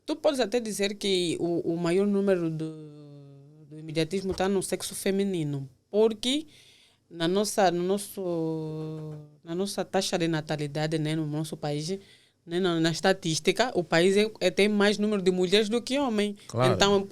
Tu podes até dizer que o maior número do imediatismo está no sexo feminino, porque na nossa taxa de natalidade, né, no nosso país, né, na estatística, o país tem mais número de mulheres do que homens. Claro. Então,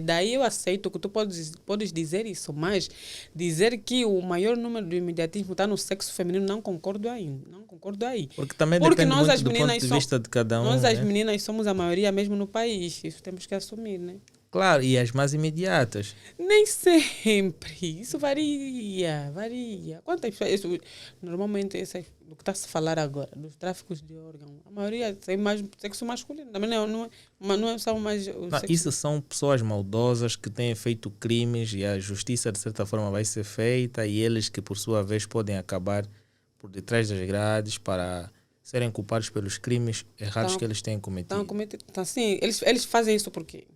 daí eu aceito que tu podes dizer isso, mas dizer que o maior número do imediatismo está no sexo feminino, não concordo aí. Não concordo aí. Porque também Porque depende nós, muito as do ponto meninas, de vista de cada um. nós, as né? meninas, somos a maioria mesmo no país. Isso temos que assumir, né? Claro, e as mais imediatas. Nem sempre. Isso varia. Quantas pessoas... normalmente, do que está a se falar agora, dos tráficos de órgãos, a maioria tem mais sexo masculino. Também não são mais... Não, isso são pessoas maldosas que têm feito crimes e a justiça, de certa forma, vai ser feita e eles que, por sua vez, podem acabar por detrás das grades para serem culpados pelos crimes errados que eles têm cometido. Então, sim, eles fazem isso por quê?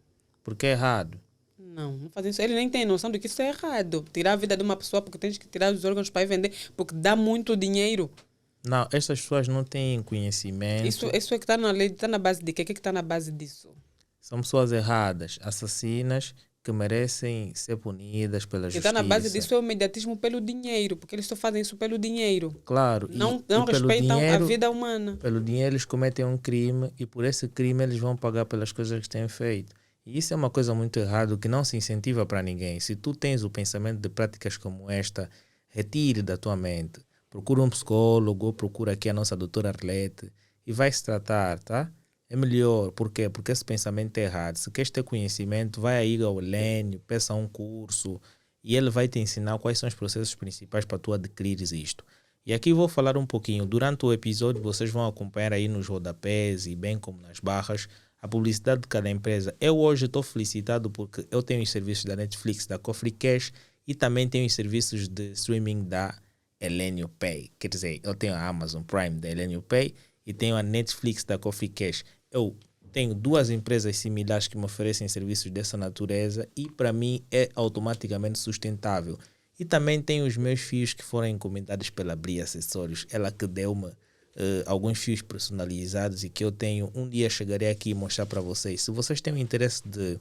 Porque é errado. Não fazem isso. Eles nem têm noção de que isso é errado. Tirar a vida de uma pessoa porque tens que tirar os órgãos para ir vender, porque dá muito dinheiro. Não, essas pessoas não têm conhecimento. Isso é que está na lei, está na base de quê? O que está na base disso? São pessoas erradas, assassinas, que merecem ser punidas pela justiça. Está na base disso é o imediatismo pelo dinheiro, porque eles só fazem isso pelo dinheiro. Claro. Não pelo respeitam dinheiro, a vida humana. Pelo dinheiro eles cometem um crime e por esse crime eles vão pagar pelas coisas que têm feito. E isso é uma coisa muito errada que não se incentiva para ninguém. Se tu tens o pensamento de práticas como esta, retire da tua mente. Procura um psicólogo, procura aqui a nossa doutora Arlete e vai se tratar, tá? É melhor. Por quê? Porque esse pensamento é errado. Se queres ter conhecimento, vai aí ao Lênio, peça um curso e ele vai te ensinar quais são os processos principais para tu adquirires isto. E aqui vou falar um pouquinho. Durante o episódio, vocês vão acompanhar aí nos rodapés e bem como nas barras a publicidade de cada empresa. Eu hoje estou felicitado porque eu tenho os serviços da Netflix, da Coffee Cash e também tenho os serviços de streaming da Elenio Pay. Quer dizer, eu tenho a Amazon Prime da Elenio Pay e tenho a Netflix da Coffee Cash. Eu tenho duas empresas similares que me oferecem serviços dessa natureza e para mim é automaticamente sustentável. E também tenho os meus fios que foram encomendados pela Bria Acessórios. Ela que deu-me alguns fios personalizados e que eu tenho. Um dia chegarei aqui e mostrar para vocês. Se vocês têm o interesse de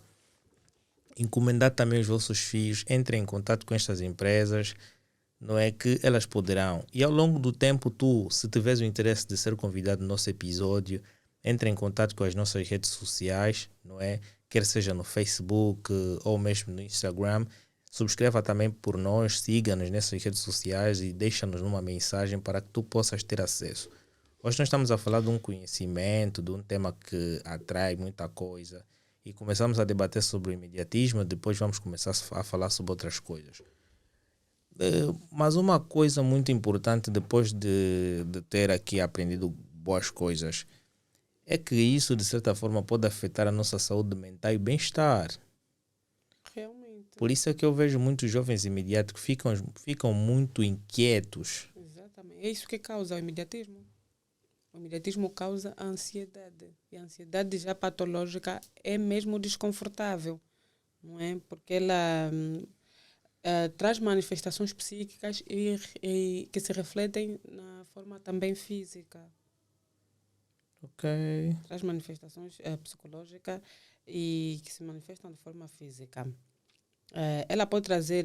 encomendar também os vossos fios, entrem em contato com estas empresas, não é que elas poderão. E ao longo do tempo, tu, se tiveres o interesse de ser convidado no nosso episódio, entre em contato com as nossas redes sociais, não é? Quer seja no Facebook ou mesmo no Instagram. Subscreva também por nós, siga-nos nessas redes sociais e deixa-nos uma mensagem para que tu possas ter acesso. Hoje nós estamos a falar de um conhecimento, de um tema que atrai muita coisa e começamos a debater sobre o imediatismo, depois vamos começar a falar sobre outras coisas. Mas uma coisa muito importante depois de ter aqui aprendido boas coisas é que isso de certa forma pode afetar a nossa saúde mental e bem-estar. Realmente. Por isso é que eu vejo muitos jovens imediatos que ficam muito inquietos. Exatamente. É isso que causa o imediatismo. O imediatismo causa a ansiedade. E a ansiedade já patológica é mesmo desconfortável, não é? Porque ela traz manifestações psíquicas e que se refletem na forma também física. Ok. Traz manifestações psicológicas e que se manifestam de forma física. Ela pode trazer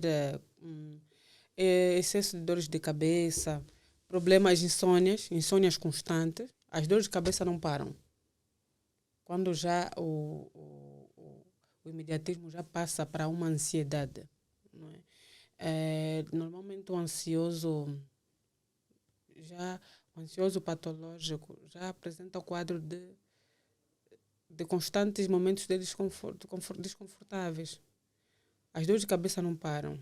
excesso de dores de cabeça, problemas insônias constantes. As dores de cabeça não param. Quando já o o imediatismo já passa para uma ansiedade. Não é? Normalmente o ansioso patológico já apresenta o quadro de constantes momentos de desconfortáveis. As dores de cabeça não param,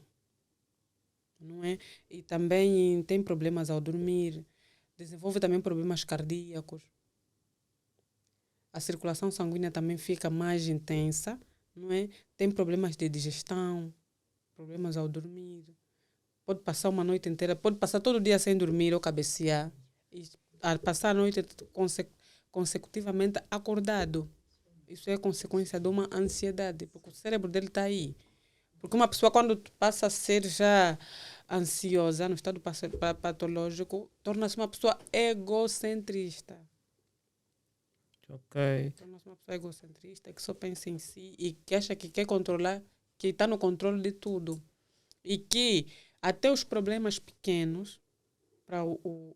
não é? E também tem problemas ao dormir, desenvolve também problemas cardíacos. A circulação sanguínea também fica mais intensa, não é? Tem problemas de digestão, problemas ao dormir. Pode passar uma noite inteira, pode passar todo dia sem dormir ou cabecear. E passar a noite consecutivamente acordado. Isso é consequência de uma ansiedade, porque o cérebro dele está aí. Porque uma pessoa, quando passa a ser já ansiosa, no estado patológico, torna-se uma pessoa egocentrista. Ok. Torna-se uma pessoa egocentrista, que só pensa em si e que acha que quer controlar, que está no controle de tudo. E que até os problemas pequenos para o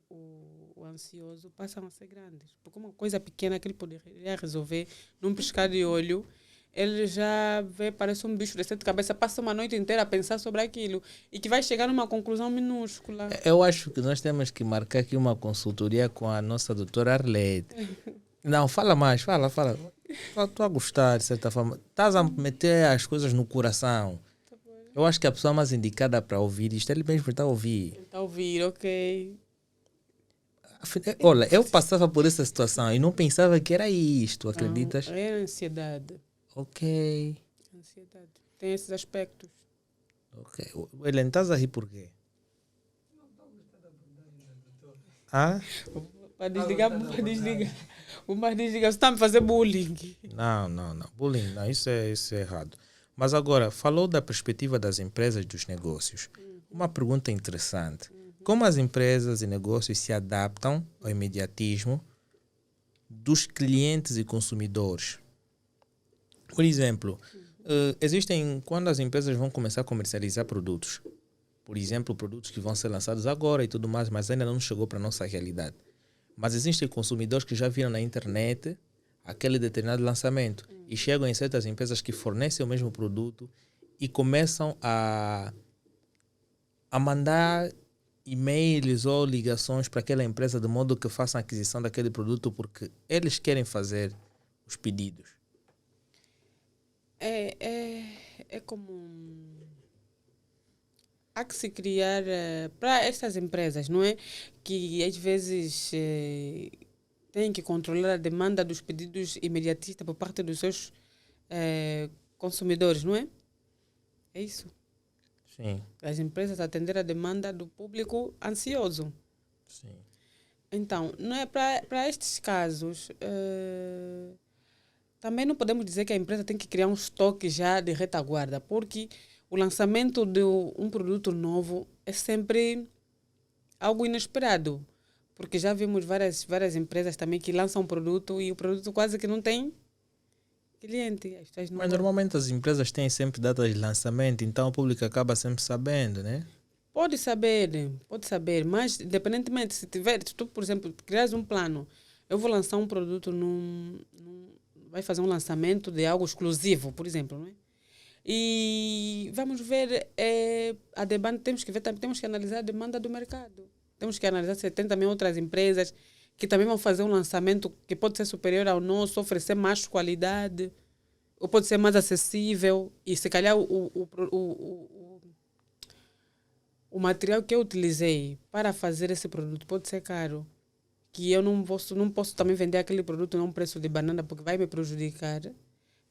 ansioso passam a ser grandes. Porque uma coisa pequena que ele poderia resolver num piscar de olho, ele já vê, parece um bicho de sete cabeças, passa uma noite inteira a pensar sobre aquilo e que vai chegar numa conclusão minúscula. Eu acho que nós temos que marcar aqui uma consultoria com a nossa doutora Arlete. Não, fala mais, fala. Estou a gostar, de certa forma. Estás a meter as coisas no coração. Eu acho que a pessoa mais indicada para ouvir isto, ele mesmo está a ouvir. Está a ouvir, ok. Olha, eu passava por essa situação e não pensava que era isto, acreditas? Não, é ansiedade. Ok. Ansiedade. Tem esses aspectos. Ok. Helene, estás a rir por quê? Ah? Para desligar. Vamos desligar. Você está a me fazer bullying. Não. Bullying, não, isso é errado. Mas agora, falou da perspectiva das empresas e dos negócios. Uma pergunta interessante. Como as empresas e negócios se adaptam ao imediatismo dos clientes e consumidores? Por exemplo, quando as empresas vão começar a comercializar produtos, por exemplo, produtos que vão ser lançados agora e tudo mais, mas ainda não chegou para a nossa realidade. Mas existem consumidores que já viram na internet aquele determinado lançamento e chegam em certas empresas que fornecem o mesmo produto e começam a mandar e-mails ou ligações para aquela empresa de modo que façam a aquisição daquele produto porque eles querem fazer os pedidos. É como... Há que se criar para estas empresas, não é? Que às vezes têm que controlar a demanda dos pedidos imediatistas por parte dos seus consumidores, não é? É isso. Sim. As empresas atender a demanda do público ansioso. Sim. Então, não é para estes casos, também não podemos dizer que a empresa tem que criar um estoque já de retaguarda, porque o lançamento de um produto novo é sempre algo inesperado. Porque já vimos várias empresas também que lançam um produto e o produto quase que não tem cliente. Mas normalmente as empresas têm sempre datas de lançamento, então o público acaba sempre sabendo, né? Pode saber, mas independentemente, se tu, por exemplo, criares um plano, eu vou lançar um produto vai fazer um lançamento de algo exclusivo, por exemplo, não é? E vamos ver a demanda, temos que analisar a demanda do mercado. Temos que analisar se tem também outras empresas que também vão fazer um lançamento que pode ser superior ao nosso, oferecer mais qualidade, ou pode ser mais acessível, e se calhar o material que eu utilizei para fazer esse produto pode ser caro, que eu não posso também vender aquele produto a um preço de banana porque vai me prejudicar.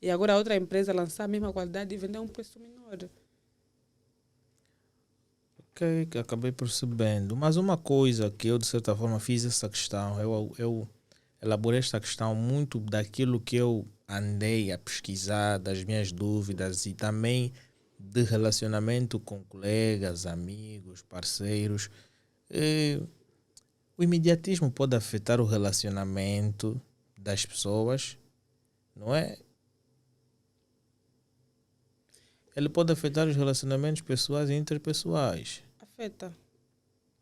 E agora a outra empresa lançar a mesma qualidade e vender a um preço menor. Ok, que acabei percebendo. Mas uma coisa que eu, de certa forma, fiz essa questão, eu elaborei esta questão muito daquilo que eu andei a pesquisar, das minhas dúvidas e também de relacionamento com colegas, amigos, parceiros. O imediatismo pode afetar o relacionamento das pessoas, não é? Ele pode afetar os relacionamentos pessoais e interpessoais. Afeta.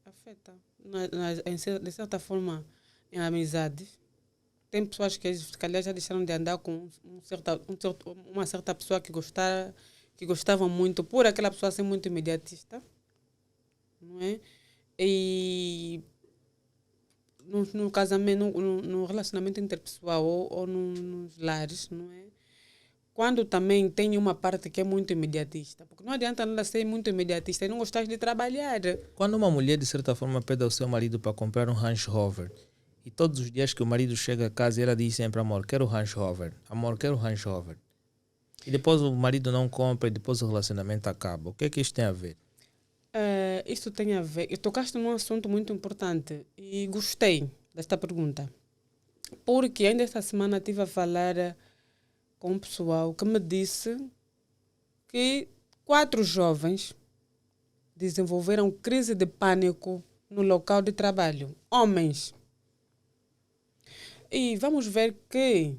De certa forma, em amizades. Tem pessoas que se calhar já deixaram de andar com uma certa pessoa que gostava muito, por aquela pessoa ser muito imediatista, não é? E no casamento, no relacionamento interpessoal ou nos lares, não é? Quando também tem uma parte que é muito imediatista, porque não adianta nada ser muito imediatista e não gostar de trabalhar. Quando uma mulher, de certa forma, pede ao seu marido para comprar um Range Rover, e todos os dias que o marido chega a casa, ela diz sempre: amor, quero o Range Rover, amor, quero o Range Rover. E depois o marido não compra e depois o relacionamento acaba. O que é que isto tem a ver? Isso tem a ver. Eu tocaste num assunto muito importante e gostei desta pergunta. Porque ainda esta semana estive a falar com um pessoal que me disse que 4 jovens desenvolveram crise de pânico no local de trabalho. Homens. E vamos ver que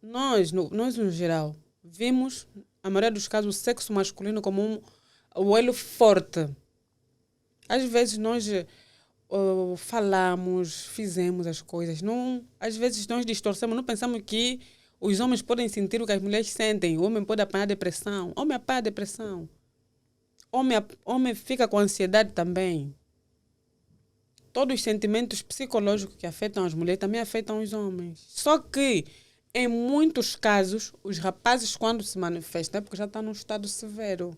nós no geral, vimos, a maioria dos casos, o sexo masculino como o elo forte. Às vezes nós falamos, fizemos as coisas. Não, às vezes nós distorcemos, não pensamos que os homens podem sentir o que as mulheres sentem. O homem pode apanhar depressão. Homem apanha depressão. Homem fica com ansiedade também. Todos os sentimentos psicológicos que afetam as mulheres também afetam os homens. Só que, em muitos casos, os rapazes, quando se manifestam, é porque já estão num estado severo.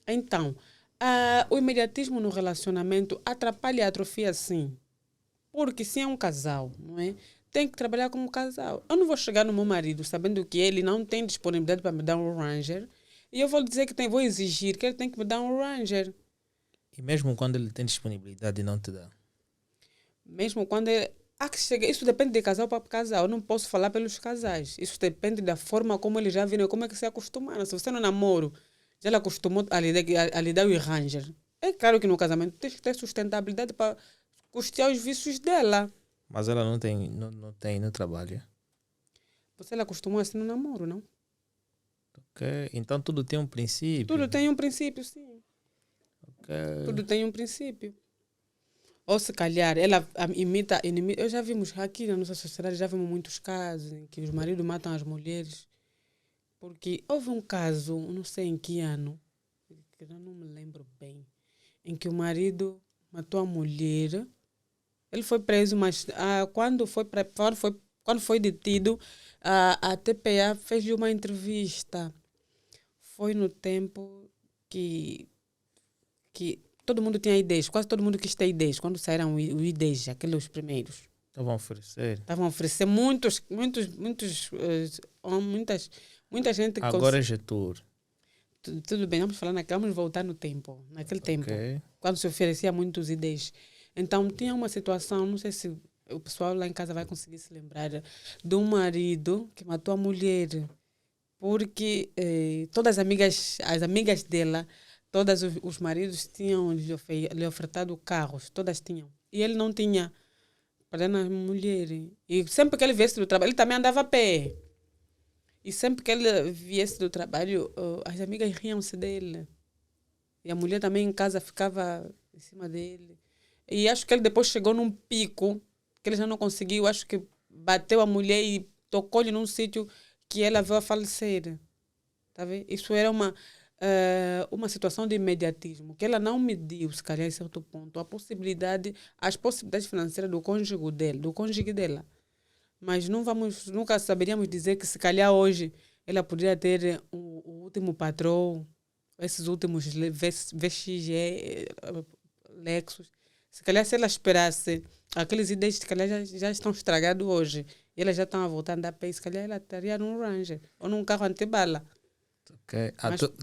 Então, o imediatismo no relacionamento atrapalha e atrofia, sim. Porque se é um casal, não é? Tem que trabalhar como casal. Eu não vou chegar no meu marido sabendo que ele não tem disponibilidade para me dar um Ranger e eu vou dizer que vou exigir que ele tem que me dar um Ranger. E mesmo quando ele tem disponibilidade e não te dá? Mesmo quando ele... Isso depende de casal para casal. Eu não posso falar pelos casais. Isso depende da forma como eles já viram, como é que se acostumaram. Se você no namoro já ele acostumou a lhe dar o Ranger, é claro que no casamento tem que ter sustentabilidade para custear os vícios dela. Mas ela não trabalha. Você ela acostumou assim no namoro, não? Ok, então tudo tem um princípio. Tudo tem um princípio, sim. Okay. Tudo tem um princípio. Ou se calhar, ela imita inimigo. Eu já vimos aqui na nossa sociedade, já vimos muitos casos em que os maridos matam as mulheres. Porque houve um caso, não sei em que ano, que eu não me lembro bem, em que o marido matou a mulher. Ele foi preso, mas quando foi detido, a TPA fez uma entrevista. Foi no tempo que todo mundo tinha ideias, quase todo mundo quis ter ideias. Quando saíram os ideias, aqueles primeiros. Estavam a oferecer muita gente. Agora é Getúlio. Tudo bem, vamos voltar no tempo. Naquele tempo, quando se oferecia muitas ideias. Então, tinha uma situação, não sei se o pessoal lá em casa vai conseguir se lembrar, de um marido que matou a mulher. Porque todas as amigas dela, todos os maridos tinham lhe ofertado carros, todas tinham. E ele não tinha para dar na mulher. E sempre que ele viesse do trabalho, ele também andava a pé. E sempre que ele viesse do trabalho, as amigas riam-se dele. E a mulher também em casa ficava em cima dele. E acho que ele depois chegou num pico que ele já não conseguiu. Acho que bateu a mulher e tocou-lhe num sítio que ela veio a falecer. Tá vendo? Isso era uma situação de imediatismo, que ela não mediu, se calhar, a certo ponto, as possibilidades financeiras do cônjuge dela. Mas nunca saberíamos dizer que, se calhar, hoje ela poderia ter o último patrão, esses últimos VXG, Lexus. Se calhar, se ela esperasse, aqueles ideias, se calhar, já estão estragados hoje. E elas já estão a voltar a andar a pé. Se calhar, ela estaria num Ranger ou num carro antibala. Okay.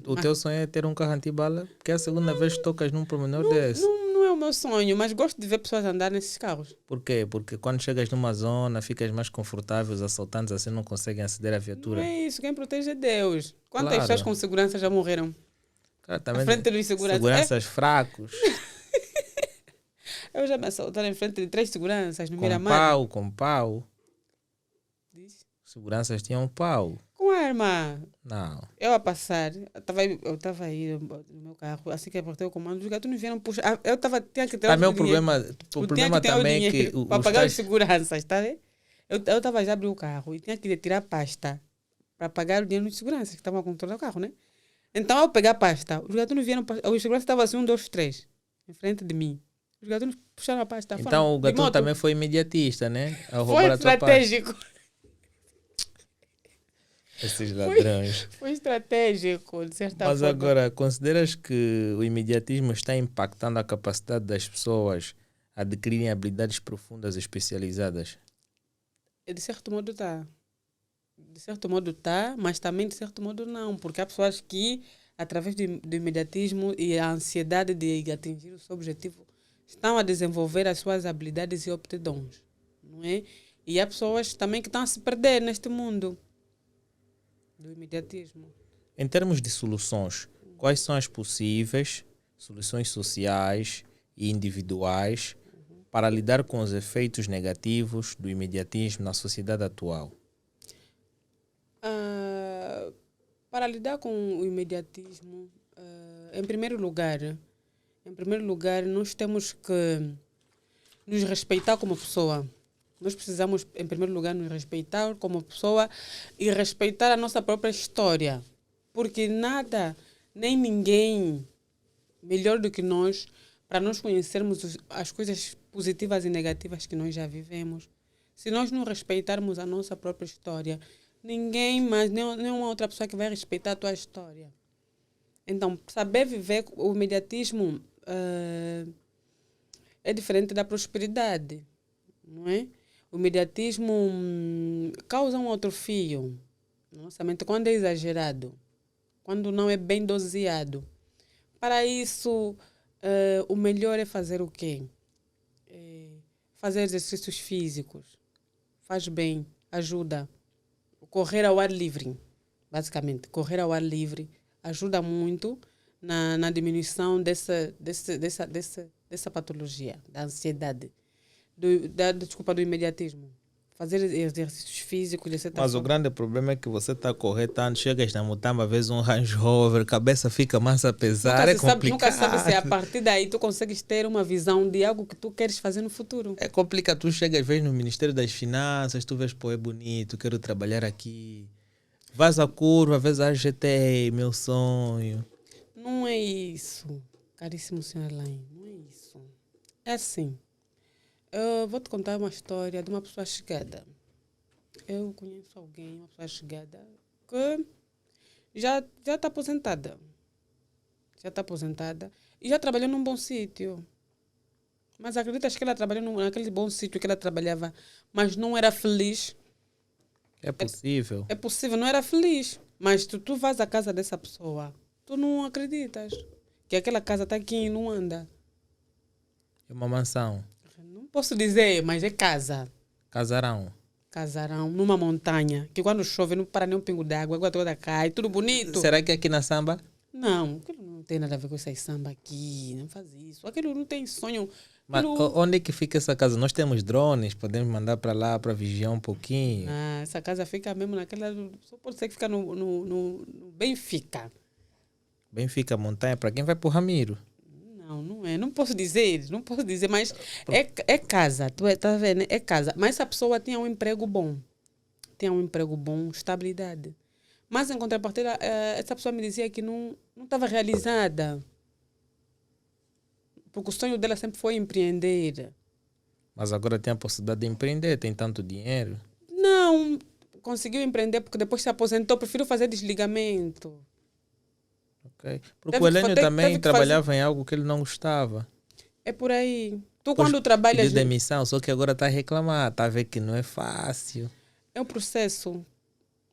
O teu sonho é ter um carro antibala? Porque é a segunda vez que tocas num pormenor desse. Não é o meu sonho, mas gosto de ver pessoas andar nesses carros. Por quê? Porque quando chegas numa zona, ficas mais confortável, os assaltantes assim não conseguem aceder à viatura. Não é isso, quem protege é Deus. Quantas pessoas com segurança já morreram? Cara, também à frente dos seguranças fracos. Eu já me assaltaram em frente de 3 seguranças no Miramar. Com pau. Diz? Seguranças tinham pau. Com arma. Não. Eu a passar, eu estava aí no meu carro, assim que apertei o comando, os gatos vieram puxar. Tinha que ter Também o dinheiro. o Tinha que problema ter o também é que dinheiro para os pagar os tais... seguranças, tá vendo? Eu estava já abrindo o carro e tinha que tirar a pasta para pagar o dinheiro dos seguranças que estavam a controlar o carro, né? Então, ao pegar a pasta, os gatunos vieram, os seguranças estavam assim, 1, 2, 3, em frente de mim. Os gatunos puxaram a pasta. Então o de gatuno moto. também foi imediatista, né? A Foi roubar a tua parte. estratégico. Esses Foi, ladrões. foi estratégico, de certa Mas forma. agora, consideras que o imediatismo está impactando a capacidade das pessoas a adquirirem habilidades profundas e especializadas? De certo modo está. De certo modo está, mas também de certo modo não. Porque há pessoas que, através do imediatismo e a ansiedade de atingir o seu objetivo, estão a desenvolver as suas habilidades e aptidões. Não é? E há pessoas também que estão a se perder neste mundo do imediatismo. Em termos de soluções, quais são as possíveis soluções sociais e individuais para lidar com os efeitos negativos do imediatismo na sociedade atual? Para lidar com o imediatismo, em primeiro lugar, nós temos que nos respeitar como pessoa. Nós precisamos, em primeiro lugar, nos respeitar como pessoa e respeitar a nossa própria história. Porque nada, nem ninguém melhor do que nós para nós conhecermos as coisas positivas e negativas que nós já vivemos. Se nós não respeitarmos a nossa própria história, ninguém mais, nenhuma outra pessoa que vai respeitar a tua história. Então, saber viver o imediatismo é diferente da prosperidade, não é? O imediatismo causa um atrofio na nossa mente quando é exagerado, quando não é bem doseado. Para isso, o melhor é fazer o quê? Fazer exercícios físicos. Faz bem, ajuda. Correr ao ar livre, basicamente. Correr ao ar livre ajuda muito na diminuição dessa patologia, da ansiedade, do imediatismo. Fazer exercícios físicos, de certa Mas forma. o grande problema é que você está a correr tanto, chegas na Mutamba, vês um Range Rover, cabeça fica mais a pesar, é complicado. Nunca sabe se a partir daí tu consegues ter uma visão de algo que tu queres fazer no futuro. É complicado, tu chegas, vês no Ministério das Finanças, tu vês, pô, é bonito, quero trabalhar aqui. Vais à curva, vês a GT, meu sonho. Não é isso, caríssimo senhor Alain, não é isso. É assim, eu vou te contar uma história de uma pessoa chegada. Eu conheço alguém, uma pessoa chegada, que já está aposentada. Já está aposentada e já trabalhou num bom sítio. Mas acreditas que ela trabalhou naquele bom sítio que ela trabalhava, mas não era feliz? É possível. É possível, não era feliz. Mas tu vais à casa dessa pessoa, tu não acreditas que aquela casa está aqui e não anda. É uma mansão. Não posso dizer, mas é casa. Casarão. Casarão, numa montanha, que quando chove não para nem um pingo d'água, a água toda cai, tudo bonito. Será que aqui na Samba? Não, aquilo não tem nada a ver com essas samba aqui, não faz isso. Aquilo não tem sonho. Mas onde é que fica essa casa? Nós temos drones, podemos mandar para lá para vigiar um pouquinho. Essa casa fica mesmo naquela. Só pode ser que fica no Benfica. Benfica, montanha, para quem vai para o Ramiro? Não é. Não posso dizer, mas é casa. Tá vendo? É casa. Mas essa pessoa tinha um emprego bom. Estabilidade. Mas em contrapartida, essa pessoa me dizia que não estava realizada. Porque o sonho dela sempre foi empreender. Mas agora tem a possibilidade de empreender, tem tanto dinheiro. Não, conseguiu empreender porque depois se aposentou. Prefiro fazer desligamento. Okay. Porque o Helênio também trabalhava em algo que ele não gostava. É por aí. Tu Pois quando trabalhas... pediu demissão, só que agora está a reclamar. Está a ver que não é fácil. É um processo.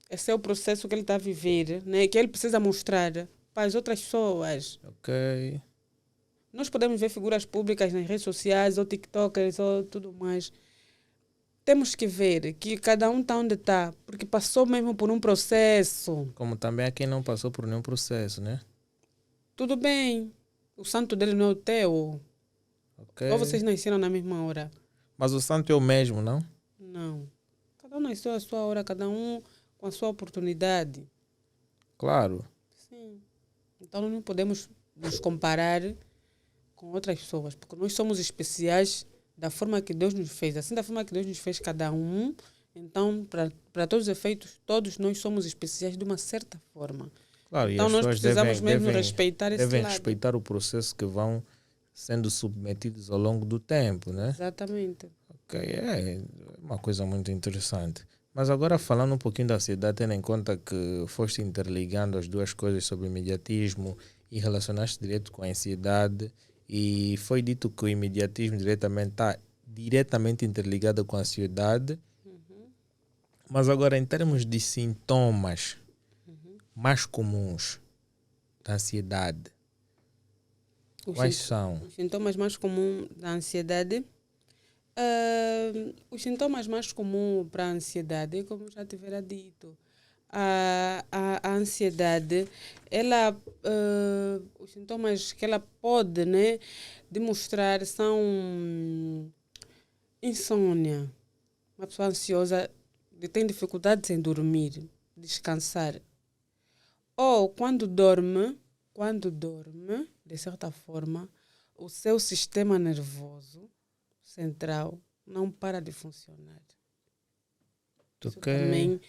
Esse é o processo que ele está a viver, né? Que ele precisa mostrar para as outras pessoas. Ok. Nós podemos ver figuras públicas nas redes sociais, ou TikTokers, ou tudo mais. Temos que ver que cada um está onde está, porque passou mesmo por um processo. Como também há quem não passou por nenhum processo, né? Tudo bem. O santo dele não é o teu. Okay. Ou vocês nasceram na mesma hora. Mas o santo é o mesmo, não? Não. Cada um nasceu a sua hora, cada um com a sua oportunidade. Claro. Sim. Então não podemos nos comparar com outras pessoas, porque nós somos especiais da forma que Deus nos fez. Assim, da forma que Deus nos fez cada um, então, para todos os efeitos, todos nós somos especiais de uma certa forma. Claro, e Então, as nós pessoas precisamos mesmo respeitar esse devem lado. respeitar o processo que vão sendo submetidos ao longo do tempo, né? Exatamente. Ok, é uma coisa muito interessante. Mas agora falando um pouquinho da ansiedade, tendo em conta que foste interligando as duas coisas sobre o imediatismo e relacionaste direto com a ansiedade, e foi dito que o imediatismo diretamente está diretamente interligado com a ansiedade, mas agora em termos de sintomas mais comuns da ansiedade, quais são? Os sintomas mais comuns da ansiedade. Os sintomas mais comuns para a ansiedade, como já tivera dito, a ansiedade, ela, os sintomas que ela pode, né, demonstrar são insônia. Uma pessoa ansiosa tem dificuldade em dormir, descansar. Ou quando dorme, de certa forma, o seu sistema nervoso central não para de funcionar. Isso também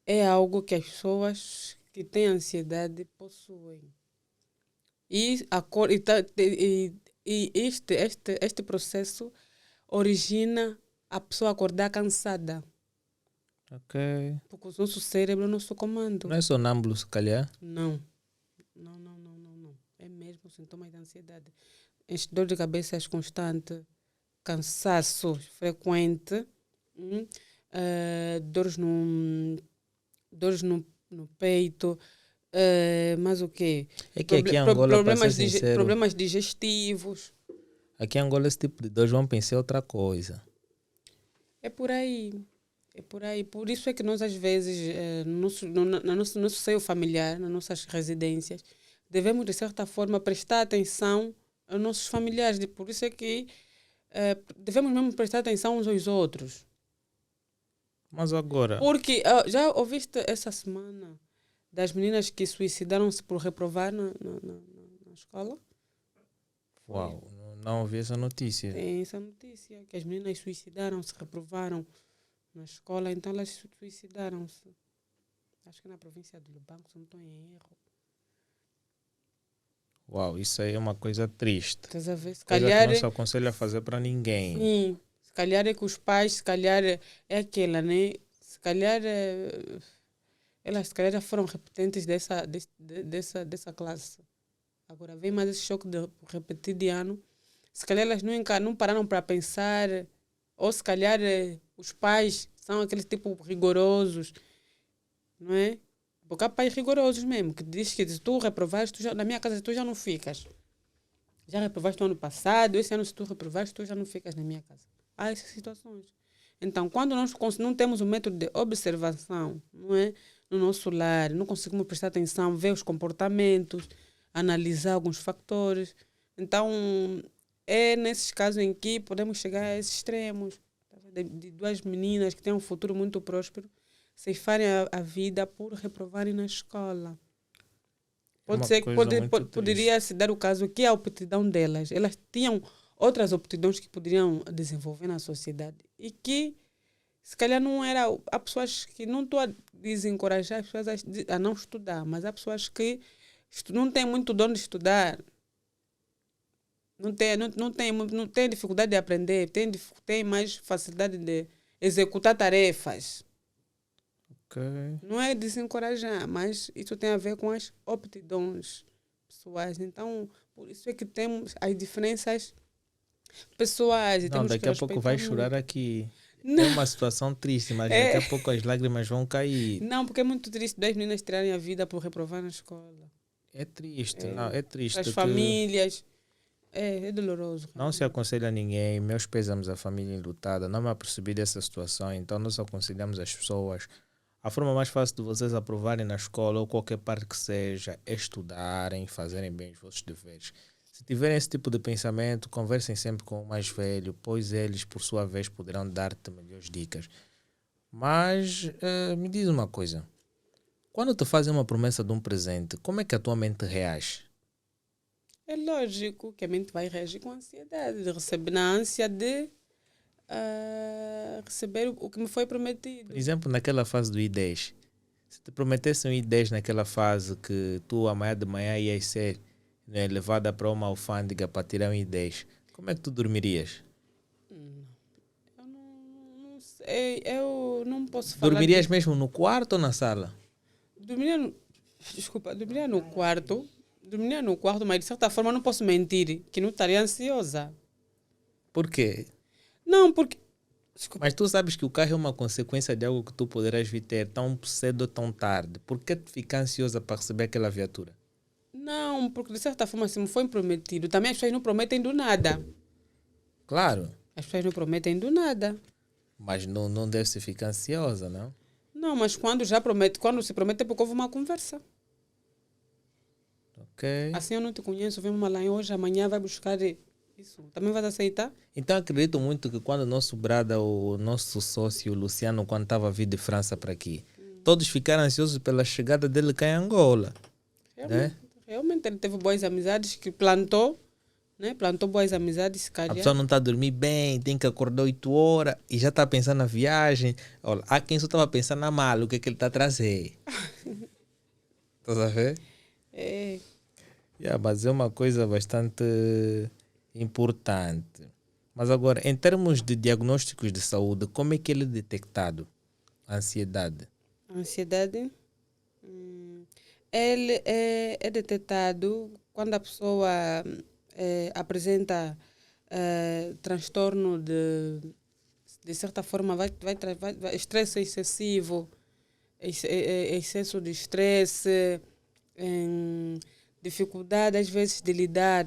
é algo que as pessoas que têm ansiedade possuem. E este processo origina a pessoa acordar cansada. Ok. Porque o nosso cérebro é o nosso comando. Não é sonâmbulo, se calhar? Não. É mesmo sintomas de ansiedade. Dor de cabeça constante, cansaço frequente, dores no peito, mas o quê? É que aqui em Angola, para ser sincero, problemas digestivos. Aqui em Angola esse tipo de dores vão pensar outra coisa. É por aí. Por isso é que nós, às vezes, no nosso seio familiar, nas nossas residências, devemos, de certa forma, prestar atenção aos nossos familiares. Por isso é que devemos mesmo prestar atenção uns aos outros. Mas agora... Porque já ouviste essa semana das meninas que suicidaram-se por reprovar na escola? Uau, não ouvi essa notícia. Tem essa notícia, que as meninas suicidaram-se, reprovaram na escola, então elas suicidaram-se. Acho que na província do Lubango, se não estou em erro. Uau, isso aí é uma coisa triste. Estás a ver? Se coisa calhar, que não se aconselha a fazer para ninguém. Sim, se calhar é que os pais, se calhar é aquela, né? Se calhar elas se calhar já foram repetentes dessa classe. Agora vem mais esse choque de repetir de ano. Se calhar elas não pararam para pensar, ou se calhar os pais são aqueles tipo rigorosos, não é? Porque há pais rigorosos mesmo, que diz que se tu reprovares, na minha casa tu já não ficas. Já reprovaste no ano passado, esse ano se tu reprovares, tu já não ficas na minha casa. Há essas situações. Então, quando nós não temos um método de observação, não é? No nosso lar, não conseguimos prestar atenção, ver os comportamentos, analisar alguns fatores. Então, é nesses casos em que podemos chegar a esses extremos. De duas meninas que têm um futuro muito próspero, ceifarem a vida por reprovarem na escola. Poderia se dar o caso que a aptidão delas, elas tinham outras aptidões que poderiam desenvolver na sociedade e que se calhar não era. Há pessoas que não estou a desencorajar as pessoas a não estudar, mas há pessoas que não têm muito dom de estudar, não têm dificuldade de aprender, têm mais facilidade de executar tarefas. Okay. Não é desencorajar, mas isso tem a ver com as aptidões pessoais. Então, por isso é que temos as diferenças pessoais. Não, daqui a pouco vai chorar aqui. Não. É uma situação triste, mas daqui a pouco as lágrimas vão cair. Não, porque é muito triste 10 meninas tirarem a vida por reprovar na escola. É triste, é triste. As famílias, é doloroso. Não se aconselha a ninguém, meus pésamos à família enlutada, não me apercebi dessa situação, então nós aconselhamos as pessoas. A forma mais fácil de vocês aprovarem na escola ou qualquer parte que seja é estudarem, fazerem bem os vossos deveres. Se tiverem esse tipo de pensamento, conversem sempre com o mais velho, pois eles, por sua vez, poderão dar-te melhores dicas. Mas me diz uma coisa. Quando te fazem uma promessa de um presente, como é que a tua mente reage? É lógico que a mente vai reagir com ansiedade, de receber, na ânsia de receber o que me foi Por prometido. exemplo, naquela fase do I10. Se te prometessem um I10 naquela fase que tu amanhã de manhã ias ser, né, levada para uma alfândega para tirar um I10, como é que tu dormirias? Eu não sei, eu não posso falar Dormirias de. mesmo no quarto ou na sala? Dormiria no, desculpa, dormiria no quarto, mas de certa forma eu não posso mentir que não estaria ansiosa. Por quê? Não, porque. Desculpa. Mas tu sabes que o carro é uma consequência de algo que tu poderás vir ter tão cedo ou tão tarde. Por que te ficar ansiosa para receber aquela viatura? Não, porque de certa forma, se me foi prometido, também as pessoas não prometem do nada. Claro, As pessoas não prometem do nada. mas não deve se ficar ansiosa, não? Não, mas quando já promete, quando se promete é porque houve uma conversa. Ok. Assim eu não te conheço, vem uma lá hoje, amanhã vai buscar isso. Também vais aceitar? Então acredito muito que quando o nosso brada, o nosso sócio Luciano, quando estava a vir de França para aqui, todos ficaram ansiosos pela chegada dele cá em Angola, Realmente, né? realmente ele teve boas amizades que plantou, né? Plantou boas amizades, se A calhar. pessoa não está a dormir bem, tem que acordar 8 horas e já está pensando na viagem. Olha, há quem só estava pensando na mala, o que é que ele está a trazer. Estás a ver? É, Yeah, mas é uma coisa bastante importante. Mas agora, em termos de diagnósticos de saúde, como é que ele é detectado? A ansiedade. a ansiedade, ele é detectado quando a pessoa apresenta transtorno de certa forma, estresse excessivo, excesso de estresse, dificuldade às vezes de lidar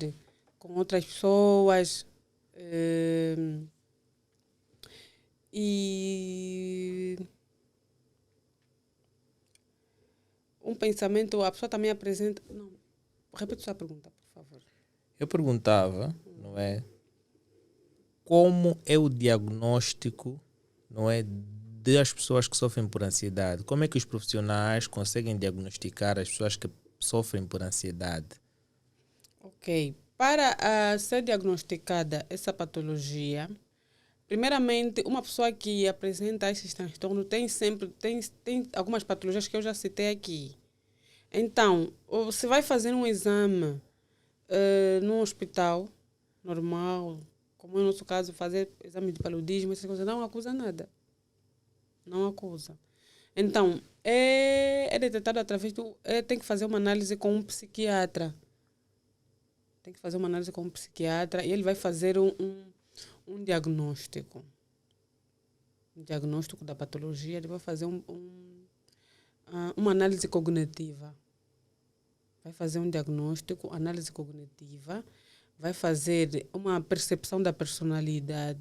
com outras pessoas. E um pensamento, a pessoa também apresenta. Não, repete sua pergunta, por favor. Eu perguntava, não é? Como é o diagnóstico, não é? Das pessoas que sofrem por ansiedade. Como é que os profissionais conseguem diagnosticar as pessoas que sofrem por ansiedade? Ok. Para ser diagnosticada essa patologia, primeiramente, uma pessoa que apresenta esses transtornos tem algumas patologias que eu já citei aqui. Então, você vai fazer um exame num hospital normal, como no nosso caso, fazer exame de paludismo, essas coisas, não acusa nada. Não acusa. Então, é detectado através do. Tem que fazer uma análise com um psiquiatra. Tem que fazer uma análise com um psiquiatra e ele vai fazer um diagnóstico. Um diagnóstico da patologia, ele vai fazer uma análise cognitiva. Vai fazer um diagnóstico, análise cognitiva, vai fazer uma percepção da personalidade,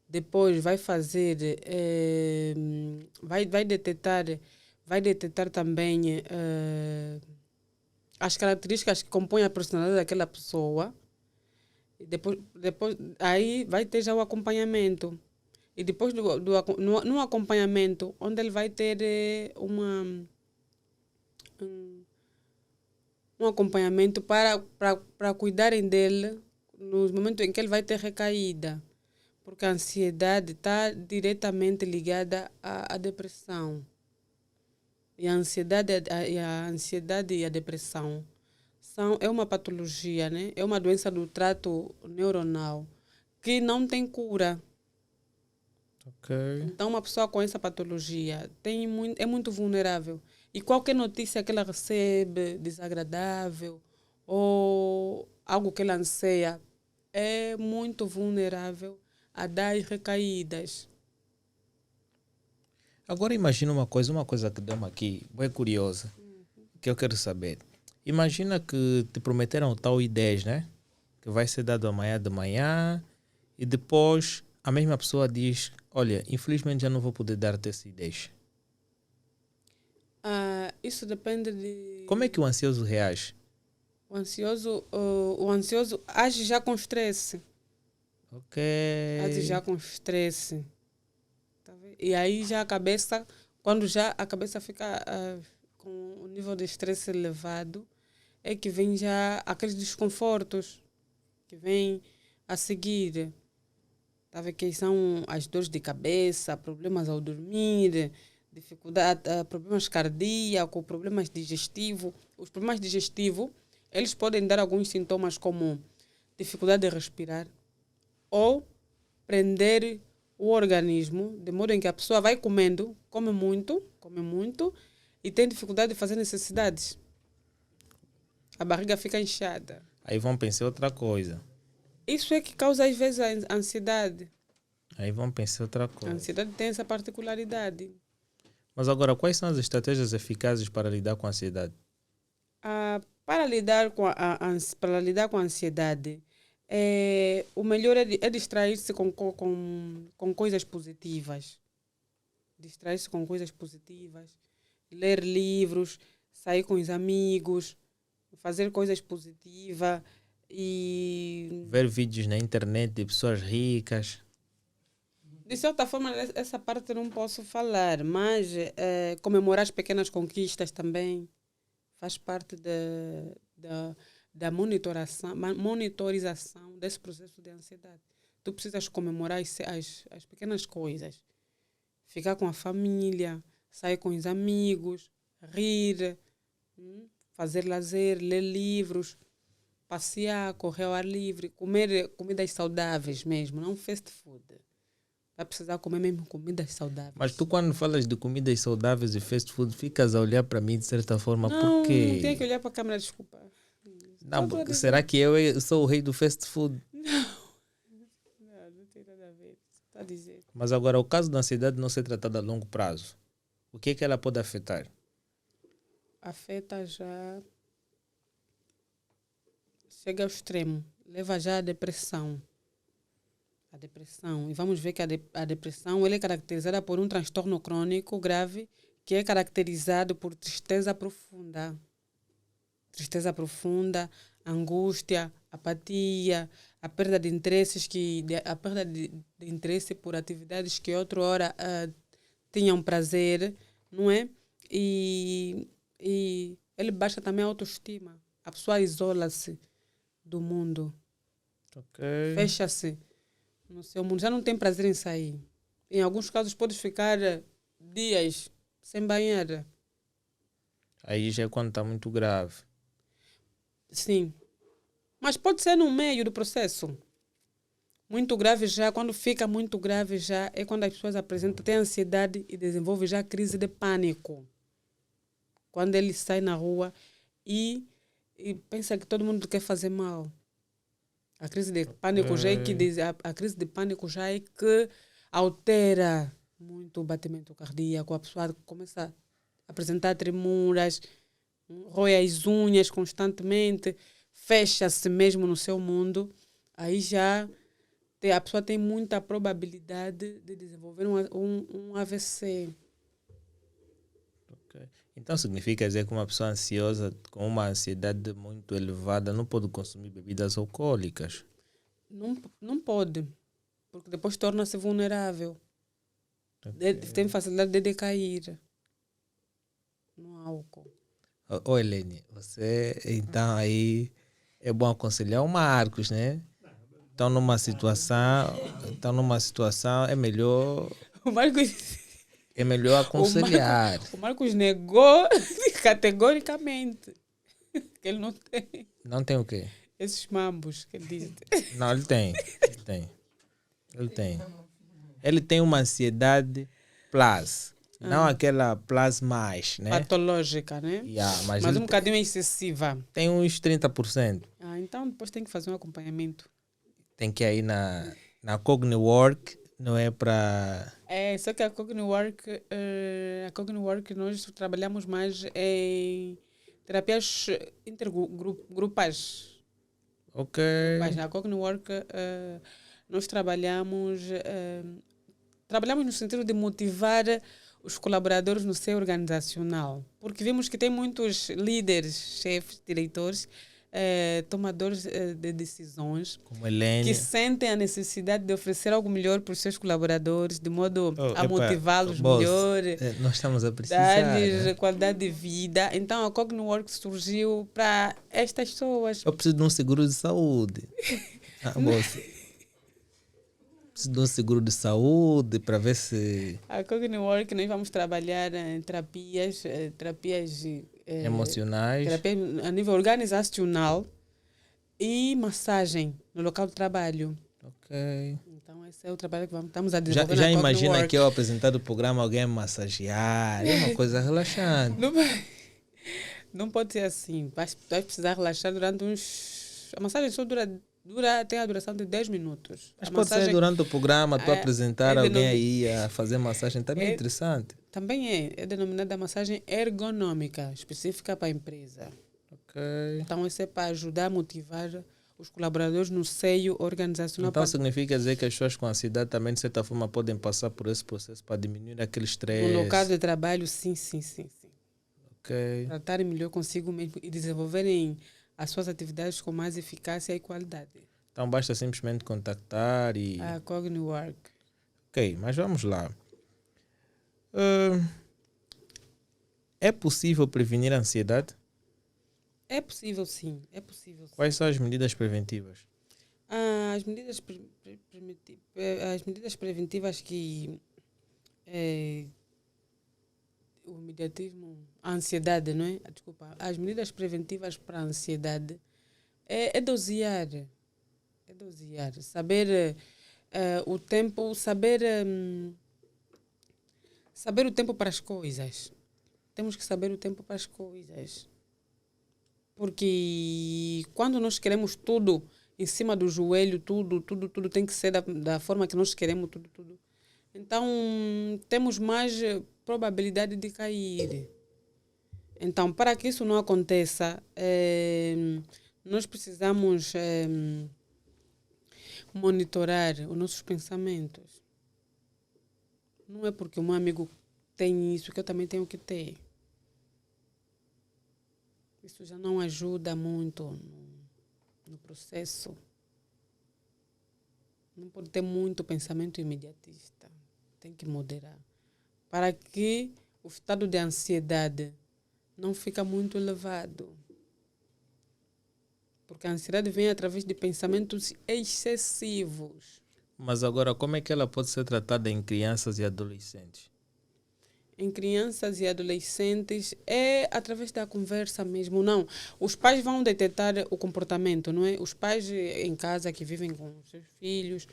depois vai fazer, vai detectar também as características que compõem a personalidade daquela pessoa. E depois aí vai ter já o acompanhamento. E depois no acompanhamento, onde ele vai ter um acompanhamento para cuidarem dele nos momentos em que ele vai ter recaída. Porque a ansiedade está diretamente ligada à depressão. E a ansiedade e a depressão é uma patologia, né? É uma doença do trato neuronal que não tem cura. Ok. Então, uma pessoa com essa patologia é muito vulnerável. E qualquer notícia que ela recebe, desagradável, ou algo que ela anseia, é muito vulnerável a dar recaídas. Agora imagina uma coisa que deu-me aqui, bem curiosa, que eu quero saber. Imagina que te prometeram o tal I10, né? Que vai ser dado amanhã de manhã e depois a mesma pessoa diz, olha, infelizmente já não vou poder dar-te esse I10. Isso depende de... Como é que o ansioso reage? O ansioso age já com estresse. Ok. Age já com estresse. Tá a E aí já a cabeça, quando já a cabeça fica com o nível de estresse elevado, é que vem já aqueles desconfortos que vêm a seguir. Tá a ver que são as dores de cabeça, problemas ao dormir, dificuldade, problemas cardíacos, problemas digestivos. Os problemas digestivos, eles podem dar alguns sintomas como dificuldade de respirar ou prender o organismo, de modo em que a pessoa vai comendo, come muito e tem dificuldade de fazer necessidades. A barriga fica inchada. Aí vão pensar outra coisa. Isso é que causa às vezes a ansiedade. Aí vão pensar outra A coisa. ansiedade tem essa particularidade. Mas agora, quais são as estratégias eficazes para lidar com a ansiedade? Para lidar com a ansiedade, o melhor é distrair-se com coisas positivas. Distrair-se com coisas positivas. Ler livros, sair com os amigos, fazer coisas positivas e... Ver vídeos na internet de pessoas ricas. De certa forma, essa parte eu não posso falar, mas comemorar as pequenas conquistas também faz parte da monitorização desse processo de ansiedade. Tu precisas comemorar as pequenas coisas. Ficar com a família, sair com os amigos, rir, fazer lazer, ler livros, passear, correr ao ar livre, comer comidas saudáveis mesmo, não fast food. Vai precisar comer mesmo comidas saudáveis. Mas tu, quando falas de comidas saudáveis e fast food, ficas a olhar para mim de certa forma, por quê? Não tem que olhar para a câmera, desculpa. Não, será que eu sou o rei do fast food? Não tem nada a ver. Está a dizer. Mas agora, o caso da ansiedade não ser tratado a longo prazo, o que é que ela pode afetar? Afeta já... Chega ao extremo. Leva já à depressão. A depressão. E vamos ver que a depressão ela é caracterizada por um transtorno crônico grave que é caracterizado por tristeza profunda. Tristeza profunda, angústia, apatia, a perda de interesses a perda de interesse por atividades que outra hora tinham prazer, não é? E ele baixa também a autoestima. A pessoa isola-se do mundo. Okay. Fecha-se no seu mundo. Já não tem prazer em sair. Em alguns casos podes ficar dias sem banhar. Aí já é quando está muito grave. Sim. Mas pode ser no meio do processo. Muito grave já, quando fica muito grave já, é quando as pessoas apresentam, têm ansiedade e desenvolvem já crise de pânico. Quando ele sai na rua e pensa que todo mundo quer fazer mal. A crise de pânico já é que a crise de pânico já é que altera muito o batimento cardíaco. A pessoa começa a apresentar tremuras, rói as unhas constantemente, fecha-se mesmo no seu mundo. Aí já a pessoa tem muita probabilidade de desenvolver um AVC. Okay. Então significa dizer que uma pessoa ansiosa com uma ansiedade muito elevada não pode consumir bebidas alcoólicas? Não pode, porque depois torna-se vulnerável. Okay. Tem facilidade de decair no álcool. Ô Helene, você então aí é bom aconselhar o Marcos, né? Estão numa situação é melhor O Marcos aconselhar. O Marcos negou categoricamente que ele não tem Não tem o quê? esses mambos que ele diz. Não, ele tem. Ele tem uma ansiedade plus. Não aquela plus mais, né? Patológica, né? Yeah, mas um bocadinho excessiva. Tem uns 30%. Então depois tem que fazer um acompanhamento. Tem que ir na CogniWork, não é para... Só que a CogniWork nós trabalhamos mais em terapias intergrupais. Ok. Mas na CogniWork nós trabalhamos no sentido de motivar os colaboradores no seio organizacional. Porque vimos que tem muitos líderes, chefes, diretores tomadores de decisões Como Helene. que sentem a necessidade de oferecer algo melhor para os seus colaboradores, de modo a motivá-los boss, melhor, nós estamos a precisar, dar-lhes né? qualidade de vida. Então a Cogniwork surgiu para estas pessoas. Eu preciso de um seguro de saúde. Moça. Preciso de um seguro de saúde para ver se... A Cogniwork, nós vamos trabalhar em terapias emocionais. terapia a nível organizacional e massagem no local de trabalho. Ok. Então esse é o trabalho que estamos a desenvolver Já na imagina Cogniwork. que eu apresentado o programa, alguém me massagear. É uma coisa relaxante. Não pode ser assim. Vai precisar relaxar durante uns... A massagem só tem a duração de 10 minutos. Mas A pode massagem ser durante o programa, tu apresentar alguém aí a fazer massagem. Também é interessante. Também é denominada massagem ergonômica, específica para a empresa. Ok. Então, isso é para ajudar a motivar os colaboradores no seio organizacional. Então, significa dizer que as pessoas com ansiedade também, de certa forma, podem passar por esse processo para diminuir aquele estresse. No local de trabalho, sim. Ok. Para estarem melhor consigo mesmo e desenvolverem as suas atividades com mais eficácia e qualidade. Então, basta simplesmente contactar e... A Cogniwork. Ok, mas vamos lá. É possível prevenir a ansiedade? É possível, sim. É possível, sim. Quais são as medidas preventivas? As medidas preventivas que o imediatismo, a ansiedade, não é? Desculpa. As medidas preventivas para a ansiedade é dosear. É dosear. Saber o tempo, saber o tempo para as coisas. Temos que saber o tempo para as coisas. Porque quando nós queremos tudo em cima do joelho, tudo tem que ser da forma que nós queremos, tudo. Então, temos mais probabilidade de cair. Então, para que isso não aconteça, nós precisamos monitorar os nossos pensamentos. Não é porque o meu amigo tem isso que eu também tenho que ter. Isso já não ajuda muito no processo. Não pode ter muito pensamento imediatista. Tem que moderar. Para que o estado de ansiedade não fique muito elevado. Porque a ansiedade vem através de pensamentos excessivos. Mas agora, como é que ela pode ser tratada em crianças e adolescentes? Em crianças e adolescentes é através da conversa mesmo. Não, os pais vão detectar o comportamento, não é? Os pais em casa que vivem com os seus filhos,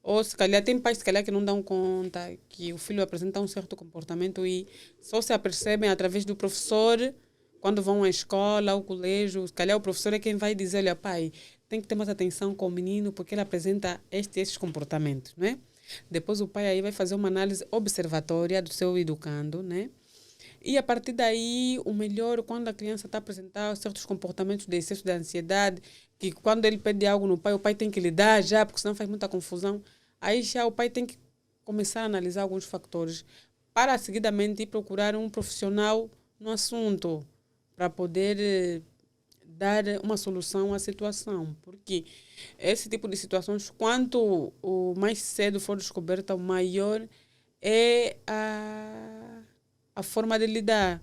ou se calhar, tem pais que não dão conta que o filho apresenta um certo comportamento e só se apercebem através do professor quando vão à escola, ao colégio. Se calhar o professor é quem vai dizer, olha pai, tem que ter mais atenção com o menino porque ele apresenta esses comportamentos, não é? Depois o pai aí vai fazer uma análise observatória do seu educando, né? E a partir daí, o melhor, quando a criança está a apresentar certos comportamentos de excesso de ansiedade, que quando ele pede algo no pai, o pai tem que lhe dar já, porque senão faz muita confusão. Aí já o pai tem que começar a analisar alguns fatores para seguidamente ir procurar um profissional no assunto, para poder dar uma solução à situação. Porque esse tipo de situações, quanto o mais cedo for descoberta, o maior é a forma de lidar.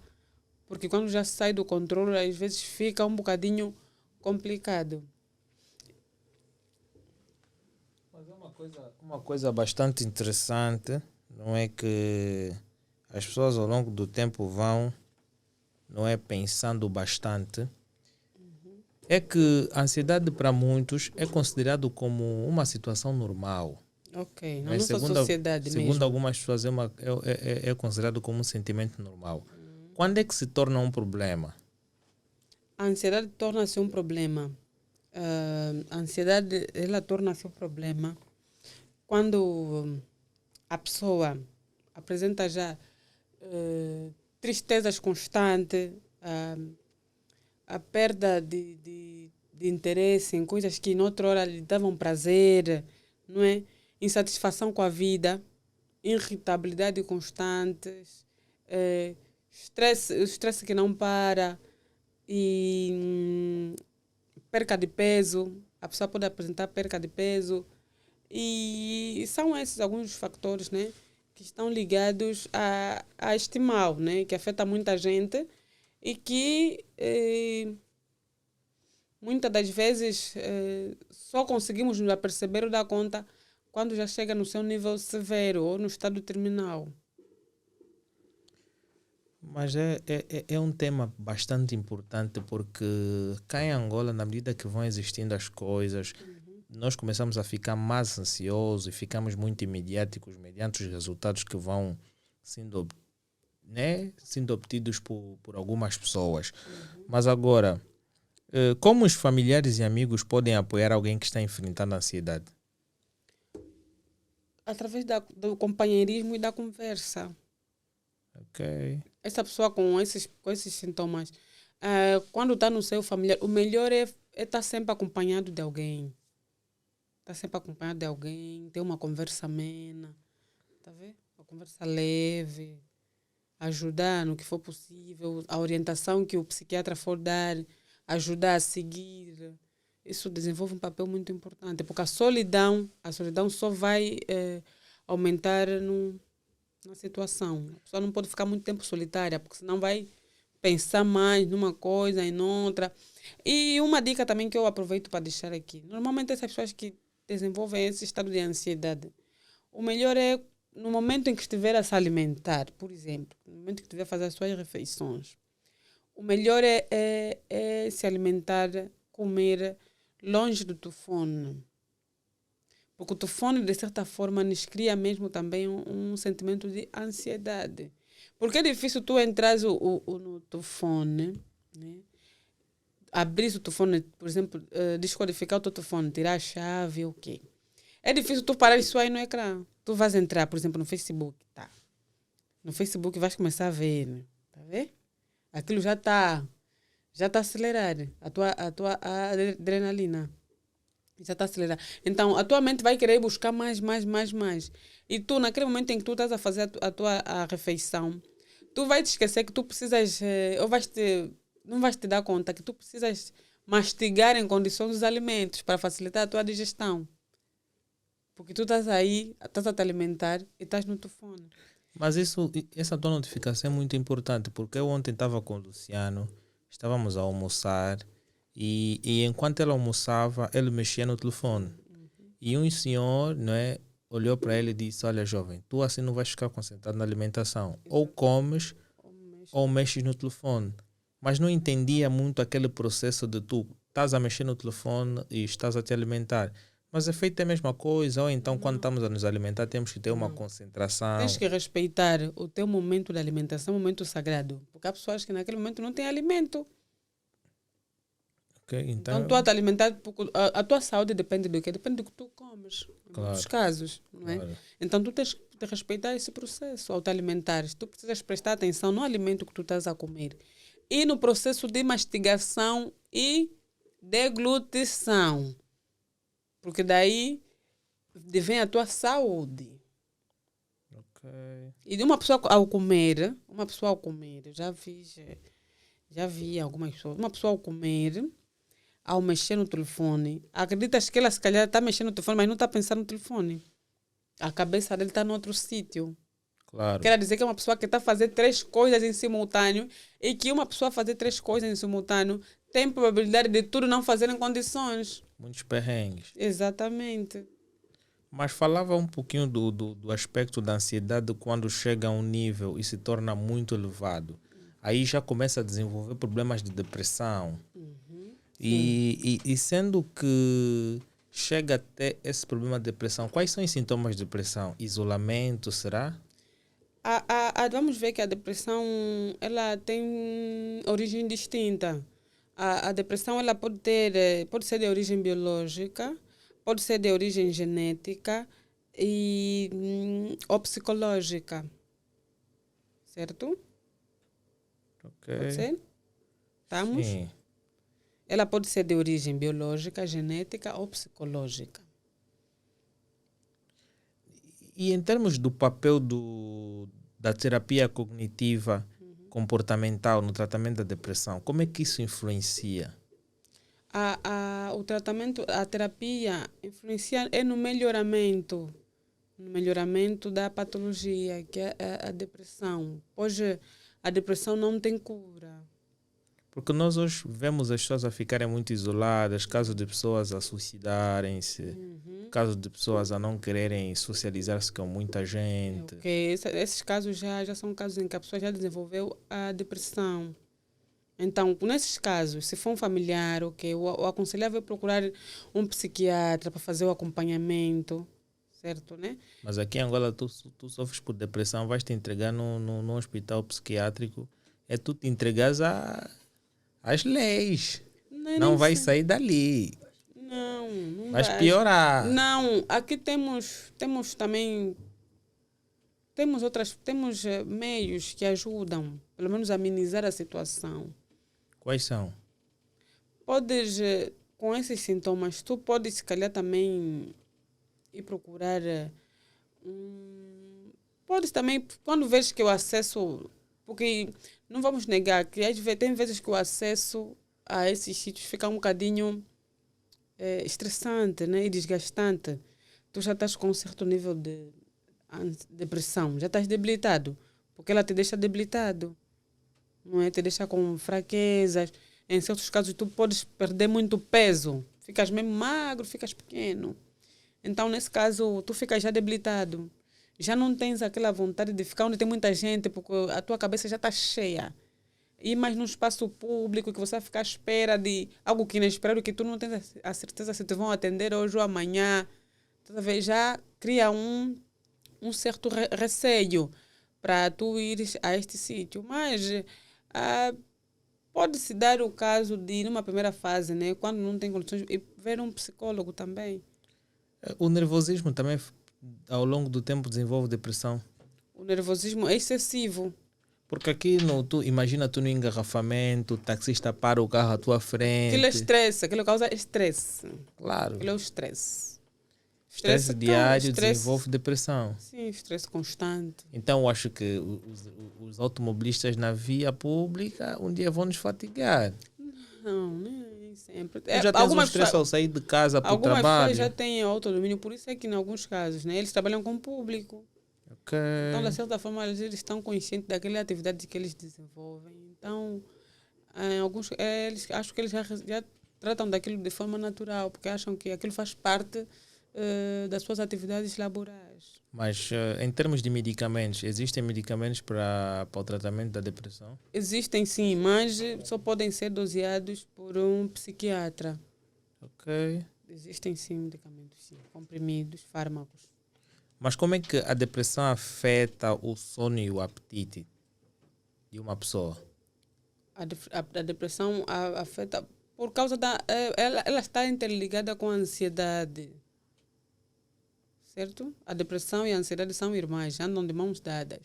Porque quando já sai do controle, às vezes fica um bocadinho complicado. Mas é uma coisa bastante interessante, não é, que as pessoas ao longo do tempo vão, não é, pensando bastante. É que a ansiedade para muitos é considerado como uma situação normal. Ok, na nossa sociedade mesmo. Segundo algumas pessoas é considerado como um sentimento normal. Quando é que se torna um problema? A ansiedade torna-se um problema. A ansiedade, ela torna-se um problema quando a pessoa apresenta já tristezas constantes, a perda de interesse em coisas que noutra hora lhe davam prazer, não é? Insatisfação com a vida, irritabilidade constante, estresse que não para e perca de peso, a pessoa pode apresentar perca de peso. E são esses alguns fatores, né, que estão ligados a este mal, né, que afeta muita gente e que muitas das vezes só conseguimos nos aperceber ou dar conta quando já chega no seu nível severo ou no estado terminal. Mas é um tema bastante importante porque cá em Angola, na medida que vão existindo as coisas, nós começamos a ficar mais ansiosos e ficamos muito imediáticos mediante os resultados que vão sendo, né, sendo obtidos por algumas pessoas. Mas agora, como os familiares e amigos podem apoiar alguém que está enfrentando a ansiedade? Através do companheirismo e da conversa. Ok. Essa pessoa com esses sintomas, quando está no seu familiar, o melhor é estar sempre acompanhado de alguém. Estar sempre acompanhado de alguém, ter uma conversa amena, tá vendo? Uma conversa leve, ajudar no que for possível, a orientação que o psiquiatra for dar, ajudar a seguir. Isso desenvolve um papel muito importante, porque a solidão só vai aumentar na situação. A pessoa não pode ficar muito tempo solitária, porque senão vai pensar mais numa coisa e noutra. E uma dica também que eu aproveito para deixar aqui. Normalmente essas pessoas que desenvolvem esse estado de ansiedade, o melhor é no momento em que estiver a se alimentar, por exemplo, no momento que estiver a fazer as suas refeições, o melhor é se alimentar, comer longe do telefone. Porque o telefone, de certa forma, nos cria mesmo também um sentimento de ansiedade. Porque é difícil tu entrar no telefone, né? Abrir o telefone, por exemplo, descodificar o teu telefone, tirar a chave, ok. É difícil tu parar isso aí no ecrã. Tu vais entrar, por exemplo, no Facebook, tá? No Facebook vais começar a ver, né? Tá vendo? Aquilo já está acelerado, a tua adrenalina. Já está acelerado. Então, a tua mente vai querer buscar mais. E tu, naquele momento em que tu estás a fazer a refeição, tu vais te esquecer que tu precisas, não vais te dar conta que tu precisas mastigar em condições os alimentos para facilitar a tua digestão. Porque tu estás aí, estás a te alimentar e estás no telefone. Mas essa tua notificação é muito importante, porque eu ontem estava com o Luciano, estávamos a almoçar, e enquanto ele almoçava, ele mexia no telefone. E um senhor, não é, olhou para ele e disse: olha, jovem, tu assim não vais ficar concentrado na alimentação. Ou comes ou mexes no telefone. Mas não entendia muito aquele processo de tu estás a mexer no telefone e estás a te alimentar. Mas é feito a mesma coisa, ou então quando estamos a nos alimentar temos que ter uma concentração. Tens que respeitar o teu momento de alimentação, um momento sagrado. Porque há pessoas que naquele momento não têm alimento. Okay, então tu a te alimentar, a tua saúde depende do quê? Depende do que tu comes. Em muitos casos, não é? Claro. Então tu tens que respeitar esse processo ao te alimentares. Tu precisas prestar atenção no alimento que tu estás a comer. E no processo de mastigação e deglutição. Porque daí vem a tua saúde. Okay. E de uma pessoa ao comer, já vi algumas pessoas, uma pessoa ao comer, ao mexer no telefone, acreditas que ela se calhar está mexendo no telefone, mas não está pensando no telefone. A cabeça dele está em outro sítio. Claro. Quer dizer que é uma pessoa que está a fazer 3 coisas em simultâneo e que uma pessoa fazer 3 coisas em simultâneo tem probabilidade de tudo não fazer em condições. Muitos perrengues. Exatamente. Mas falava um pouquinho do aspecto da ansiedade quando chega a um nível e se torna muito elevado. Aí já começa a desenvolver problemas de depressão. E sendo que chega até esse problema de depressão, quais são os sintomas de depressão? Isolamento, será? Vamos ver que a depressão ela tem origem distinta. A depressão ela pode ser de origem biológica, pode ser de origem genética ou psicológica. Certo? Ok. Pode ser? Estamos? Sim. Ela pode ser de origem biológica, genética ou psicológica. E em termos do papel da terapia cognitiva comportamental no tratamento da depressão, como é que isso influencia? o tratamento, a terapia influencia no melhoramento da patologia, que é a depressão. Hoje, a depressão não tem cura. Porque nós hoje vemos as pessoas a ficarem muito isoladas, casos de pessoas a suicidarem-se, casos de pessoas a não quererem socializar-se com muita gente. Esses casos já são casos em que a pessoa já desenvolveu a depressão. Então, nesses casos, se for um familiar, o aconselhável é procurar um psiquiatra para fazer o acompanhamento, certo, né? Mas aqui em Angola, tu sofres por depressão, vais te entregar num hospital psiquiátrico, é tu te entregas às leis. Não vais sair dali. Não vais piorar. Não, aqui temos também, temos meios que ajudam, pelo menos a amenizar a situação. Quais são? Podes, com esses sintomas, tu podes se calhar também ir procurar podes também, quando vês que o acesso, porque não vamos negar que tem vezes que o acesso a esses sítios fica um bocadinho estressante, né, e desgastante. Tu já estás com um certo nível de depressão, já estás debilitado, porque ela te deixa debilitado, não é? Te deixa com fraquezas. Em certos casos, tu podes perder muito peso. Ficas mesmo magro, ficas pequeno. Então, nesse caso, tu ficas já debilitado. Já não tens aquela vontade de ficar onde tem muita gente, porque a tua cabeça já está cheia. E mais num espaço público, que você vai ficar à espera de algo que inesperado, que tu não tens a certeza se te vão atender hoje ou amanhã. Talvez já cria um certo receio para tu ires a este sítio. Mas pode-se dar o caso de, numa primeira fase, né, quando não tem condições, e ver um psicólogo também. O nervosismo também, ao longo do tempo, desenvolve depressão. O nervosismo é excessivo. Porque aqui, imagina tu no engarrafamento, o taxista para o carro à tua frente. Aquilo é estresse, aquilo causa estresse. Claro. Aquilo é o estresse. Estresse diário desenvolve depressão. Sim, estresse constante. Então, eu acho que os automobilistas na via pública um dia vão nos fatigar. Não, nem sempre. Tu já tens um estresse ao sair de casa para o trabalho? Algumas pessoas já têm autodomínio, por isso é que em alguns casos, né, eles trabalham com o público. Okay. Então, de certa forma, eles estão conscientes daquela atividade que eles desenvolvem. Então, acho que eles já tratam daquilo de forma natural, porque acham que aquilo faz parte das suas atividades laborais. Mas, em termos de medicamentos, existem medicamentos para o tratamento da depressão? Existem sim, mas só podem ser doseados por um psiquiatra. Ok. Existem sim medicamentos, sim, comprimidos, fármacos. Mas como é que a depressão afeta o sono e o apetite de uma pessoa? A depressão afeta por causa ela está interligada com a ansiedade. Certo? A depressão e a ansiedade são irmãs, andam de mãos dadas.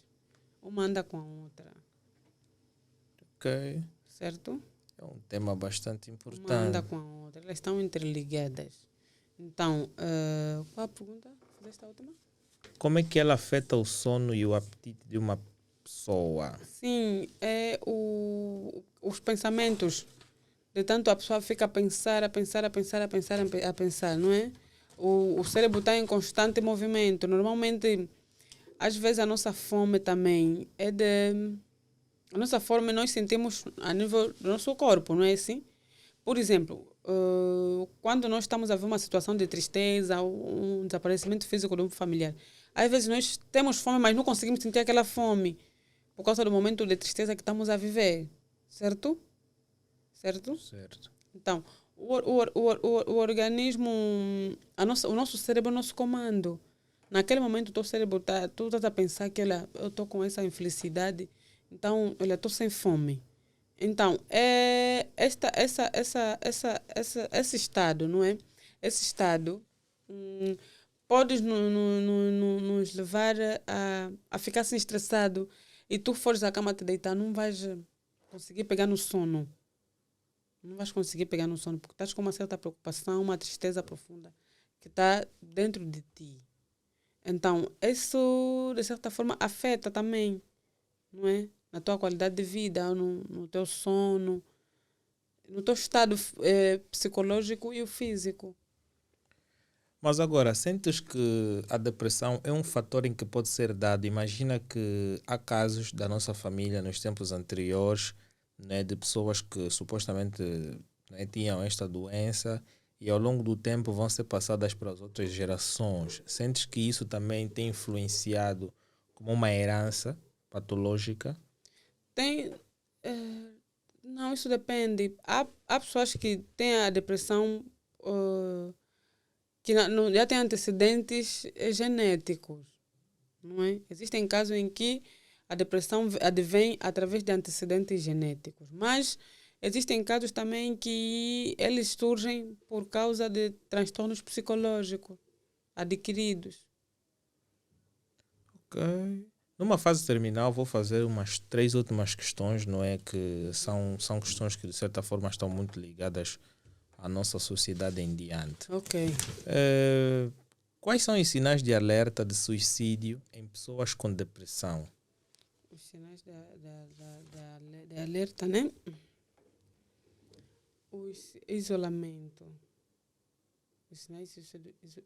Uma anda com a outra. Ok. Certo? É um tema bastante importante. Uma anda com a outra. Elas estão interligadas. Então, qual a pergunta? Fizeste a última? Como é que ela afeta o sono e o apetite de uma pessoa? Sim, os pensamentos. De tanto a pessoa fica a pensar, não é? O cérebro está em constante movimento. Normalmente, às vezes, a nossa fome também a nossa fome nós sentimos a nível do nosso corpo, não é assim? Por exemplo, quando nós estamos a ver uma situação de tristeza ou um desaparecimento físico de um familiar, às vezes nós temos fome, mas não conseguimos sentir aquela fome por causa do momento de tristeza que estamos a viver. Certo? Certo? Certo. Então, o organismo, o nosso cérebro é o nosso comando. Naquele momento, o teu cérebro tu estás a pensar que eu estou com essa infelicidade, então, estou sem fome. Então, esse estado, não é? Esse estado pode nos levar a ficar assim estressado, e tu fores à cama te deitar, não vais conseguir pegar no sono. Não vais conseguir pegar no sono, porque estás com uma certa preocupação, uma tristeza profunda que está dentro de ti. Então, isso, de certa forma, afeta também, não é? Na tua qualidade de vida, no teu sono. no teu estado psicológico e o físico. Mas agora, sentes que a depressão é um fator em que pode ser dado? Imagina que há casos da nossa família nos tempos anteriores, né, de pessoas que supostamente, né, tinham esta doença e ao longo do tempo vão ser passadas para as outras gerações. Sentes que isso também tem influenciado como uma herança patológica? Tem. Não, isso depende. Há pessoas que têm a depressão que já têm antecedentes genéticos, não é? Existem casos em que a depressão advém através de antecedentes genéticos, mas existem casos também que eles surgem por causa de transtornos psicológicos adquiridos. Ok. Numa fase terminal, vou fazer umas 3 últimas questões, não é? Que são questões que, de certa forma, estão muito ligadas à nossa sociedade em diante. Ok. Quais são os sinais de alerta de suicídio em pessoas com depressão? Os sinais de alerta, né? O isolamento. Os sinais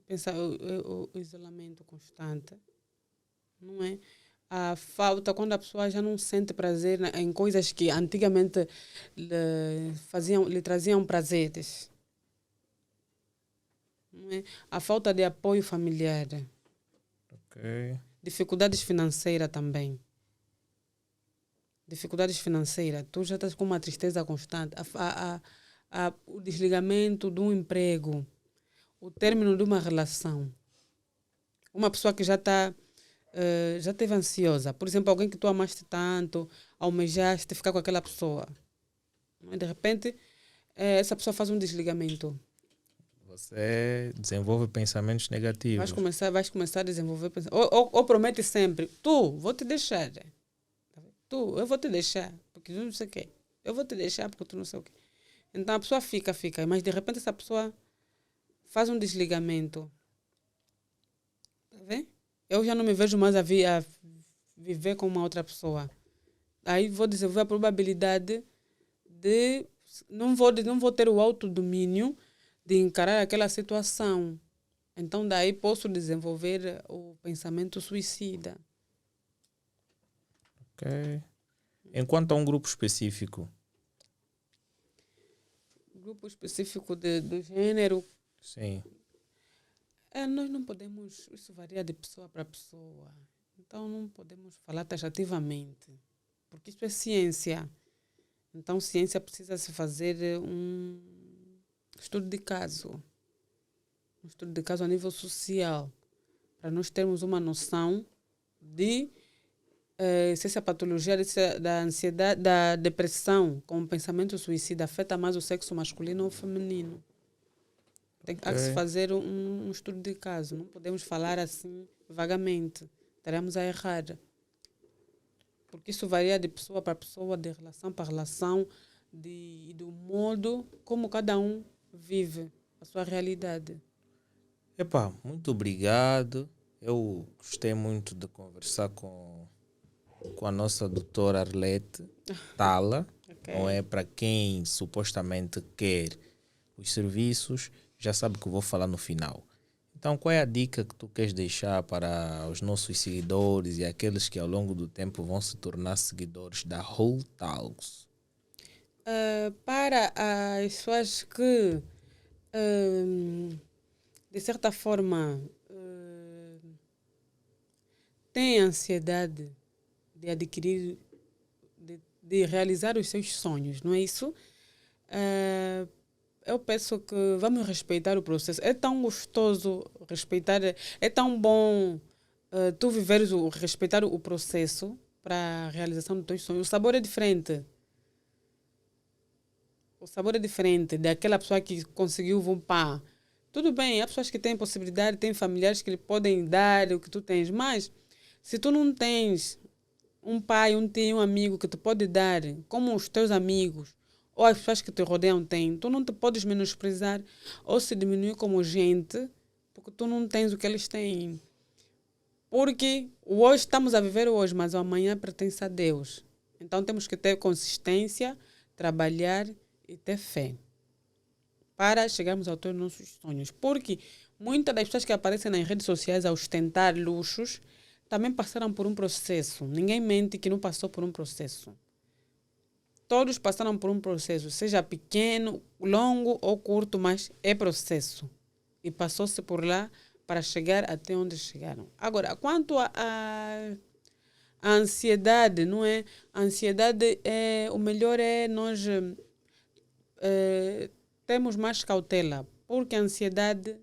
pensar o isolamento constante, não é? A falta, quando a pessoa já não sente prazer em coisas que antigamente lhe traziam prazeres. Não é? A falta de apoio familiar. Ok. Dificuldades financeiras também. Dificuldades financeiras. Tu já estás com uma tristeza constante. O desligamento de um emprego. O término de uma relação. Uma pessoa que já está já esteve ansiosa. Por exemplo, alguém que tu amaste tanto, almejaste ficar com aquela pessoa. De repente, essa pessoa faz um desligamento. Você desenvolve pensamentos negativos. Vais começar a desenvolver pensamentos. Ou promete sempre, vou te deixar. Eu vou te deixar, porque tu não sei o quê. Eu vou te deixar porque tu não sei o quê. Então a pessoa fica. Mas de repente essa pessoa faz um desligamento. Tá vendo? Eu já não me vejo mais a viver com uma outra pessoa. Aí vou desenvolver a probabilidade de não vou ter o autodomínio de encarar aquela situação. Então daí posso desenvolver o pensamento suicida. Ok. Enquanto a um grupo específico. Grupo específico do gênero. Sim. Nós não podemos, isso varia de pessoa para pessoa. Então não podemos falar taxativamente, porque isso é ciência. Então ciência precisa se fazer um estudo de caso. Um estudo de caso a nível social, para nós termos uma noção de se essa patologia da ansiedade, da depressão com pensamento suicida afeta mais o sexo masculino ou feminino. Há que se fazer um estudo de caso. Não podemos falar assim vagamente. Estaremos a errar. Porque isso varia de pessoa para pessoa, de relação para relação, do modo como cada um vive a sua realidade. Epá, muito obrigado. Eu gostei muito de conversar com a nossa doutora Arlete Tala. Okay. Não é? Para quem supostamente quer os serviços, já sabe que eu vou falar no final. Então, qual é a dica que tu queres deixar para os nossos seguidores e aqueles que ao longo do tempo vão se tornar seguidores da Whole Talks? Para as pessoas que, de certa forma, têm ansiedade de adquirir, de realizar os seus sonhos, não é isso? Eu penso que vamos respeitar o processo. É tão gostoso respeitar, é tão bom tu viveres respeitar o processo para a realização dos teus sonhos. O sabor é diferente. O sabor é diferente daquela pessoa que conseguiu pá. Tudo bem, há pessoas que têm possibilidade, têm familiares que lhe podem dar o que tu tens, mas se tu não tens um pai, um tio, um amigo que te pode dar, como os teus amigos, ou as pessoas que te rodeiam têm, tu não te podes menosprezar ou se diminuir como gente, porque tu não tens o que eles têm. Porque hoje estamos a viver hoje, mas o amanhã pertence a Deus. Então temos que ter consistência, trabalhar e ter fé para chegarmos aos nossos sonhos. Porque muitas das pessoas que aparecem nas redes sociais a ostentar luxos também passaram por um processo. Ninguém mente que não passou por um processo. Todos passaram por um processo, seja pequeno, longo ou curto, mas é processo. E passou-se por lá para chegar até onde chegaram. Agora, quanto a ansiedade, não é? A ansiedade, o melhor é nós termos mais cautela, porque a ansiedade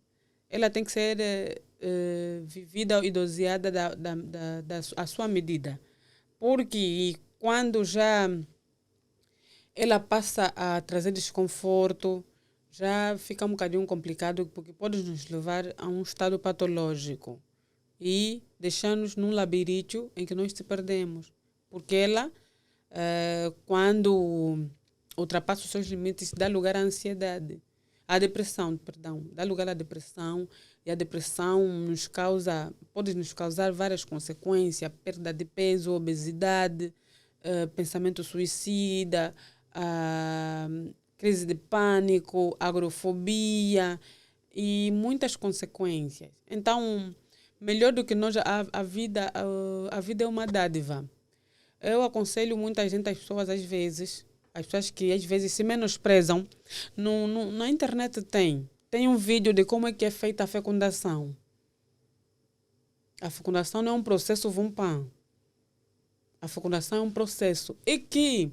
ela tem que ser vivida e doseada à sua medida. Porque quando já ela passa a trazer desconforto, já fica um bocadinho complicado, porque pode nos levar a um estado patológico e deixar-nos num labirinto em que nós se perdemos. Porque ela, quando ultrapassa os seus limites, dá lugar à ansiedade. À depressão, perdão. Dá lugar à depressão. E a depressão pode nos causar várias consequências. Perda de peso, obesidade, pensamento suicida, crise de pânico, agrofobia e muitas consequências. Então, melhor do que nós, a vida é uma dádiva. Eu aconselho muita gente, as pessoas que às vezes se menosprezam. Na internet tem um vídeo de como é que é feita a fecundação. A fecundação não é um processo vum-pam. A fecundação é um processo. E que,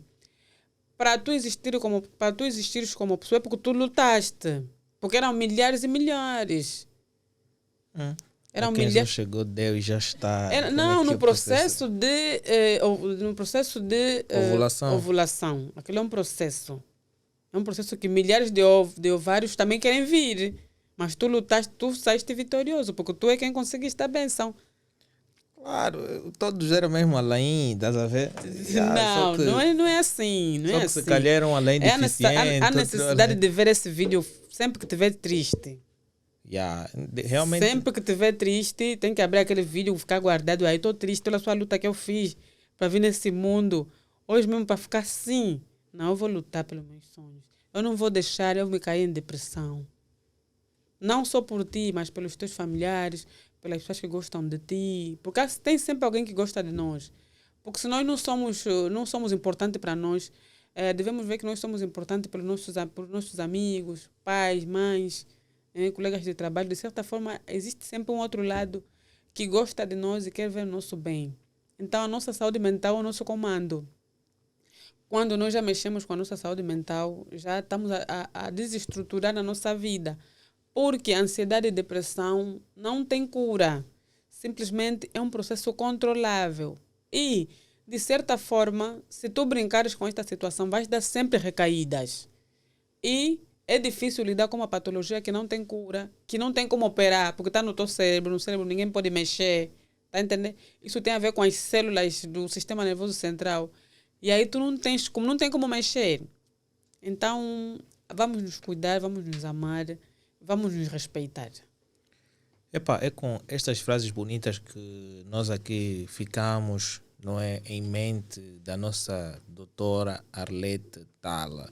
para tu existires como pessoa, é porque tu lutaste. Porque eram milhares e milhares. Eram quem milhares. Já chegou, Deus já está. No processo de ovulação. Aquilo é um processo. É um processo que milhares de ovários também querem vir. Mas tu lutaste, tu saíste vitorioso, porque tu é quem conseguiste a benção. Claro, todos eram mesmo além, estás a ver? Não é assim. Não só é que assim. Se calhar eram além deficiente. Há necessidade de ver esse vídeo sempre que estiver triste. Realmente... Sempre que estiver triste, tem que abrir aquele vídeo, ficar guardado. Aí estou triste pela sua luta que eu fiz para vir nesse mundo. Hoje mesmo para ficar assim. Não, eu vou lutar pelos meus sonhos. Eu não vou deixar eu me cair em depressão. Não só por ti, mas pelos teus familiares, pelas pessoas que gostam de ti. Porque tem sempre alguém que gosta de nós. Porque se nós não somos importantes para nós, devemos ver que nós somos importantes pelos nossos amigos, pais, mães, colegas de trabalho. De certa forma, existe sempre um outro lado que gosta de nós e quer ver o nosso bem. Então, a nossa saúde mental é o nosso comando. Quando nós já mexemos com a nossa saúde mental, já estamos a desestruturar a nossa vida. Porque a ansiedade e depressão não tem cura. Simplesmente é um processo controlável. E, de certa forma, se tu brincares com esta situação, vais dar sempre recaídas. E é difícil lidar com uma patologia que não tem cura, que não tem como operar, porque está no teu cérebro, no cérebro ninguém pode mexer. Tá entendendo? Isso tem a ver com as células do sistema nervoso central. E aí tu não tem como mexer. Então, vamos nos cuidar, vamos nos amar, vamos nos respeitar. É com estas frases bonitas que nós aqui ficamos, não é, em mente da nossa doutora Arlete Tala.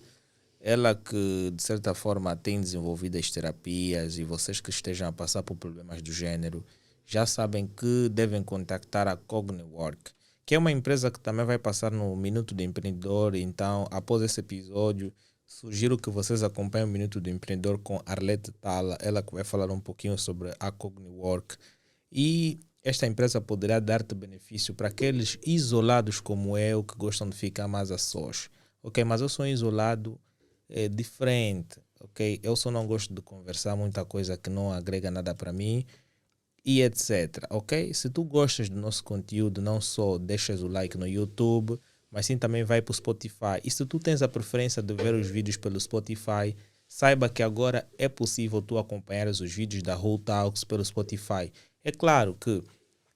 Ela que, de certa forma, tem desenvolvido as terapias, e vocês que estejam a passar por problemas do gênero já sabem que devem contactar a CogniWork, que é uma empresa que também vai passar no Minuto do Empreendedor. Então, após esse episódio, sugiro que vocês acompanhem o Minuto do Empreendedor com Arlete Tala, ela que vai falar um pouquinho sobre a CogniWork. E esta empresa poderá dar-te benefício para aqueles isolados como eu, que gostam de ficar mais a sós. Ok, mas eu sou um isolado diferente. Ok, eu só não gosto de conversar muita coisa que não agrega nada para mim, e etc. Ok? Se tu gostas do nosso conteúdo, não só deixas o like no YouTube, mas sim também vai para o Spotify. E se tu tens a preferência de ver os vídeos pelo Spotify, saiba que agora é possível tu acompanhares os vídeos da Whole Talks pelo Spotify. É claro que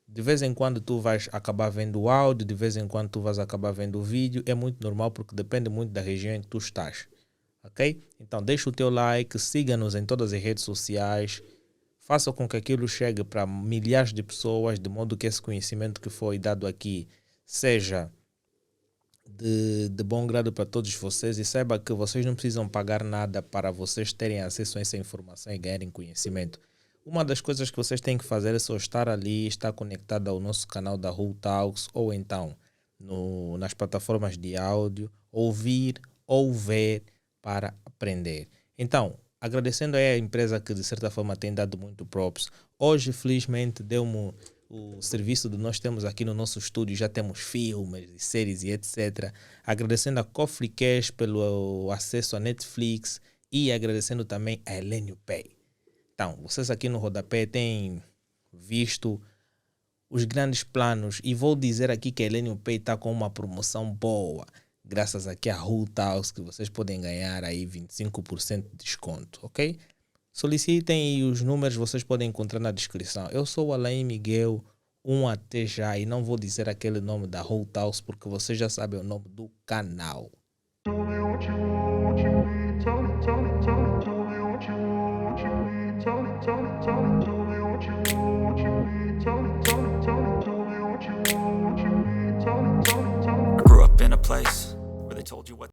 de vez em quando tu vais acabar vendo o áudio, de vez em quando tu vais acabar vendo o vídeo. É muito normal, porque depende muito da região em que tu estás. Ok? Então deixa o teu like, siga-nos em todas as redes sociais. Faça com que aquilo chegue para milhares de pessoas, de modo que esse conhecimento que foi dado aqui seja de bom grado para todos vocês e saiba que vocês não precisam pagar nada para vocês terem acesso a essa informação e ganharem conhecimento. Uma das coisas que vocês têm que fazer é só estar ali, estar conectado ao nosso canal da Who Talks ou então nas plataformas de áudio, ouvir ou ver para aprender. Então, agradecendo aí a empresa que de certa forma tem dado muito props. Hoje, felizmente, deu-me o serviço de nós temos aqui no nosso estúdio, já temos filmes, séries e etc. Agradecendo a Coffee Cash pelo acesso a Netflix e agradecendo também a Elenio Pay. Então, vocês aqui no Rodapé têm visto os grandes planos e vou dizer aqui que a Elenio Pay está com uma promoção boa, graças aqui a Who Talks, que vocês podem ganhar aí 25% de desconto, ok? Solicitem e os números vocês podem encontrar na descrição. Eu sou o Alain Miguel, até já, e não vou dizer aquele nome da Who Talks porque vocês já sabem o nome do canal. I grew up in a place where they told you what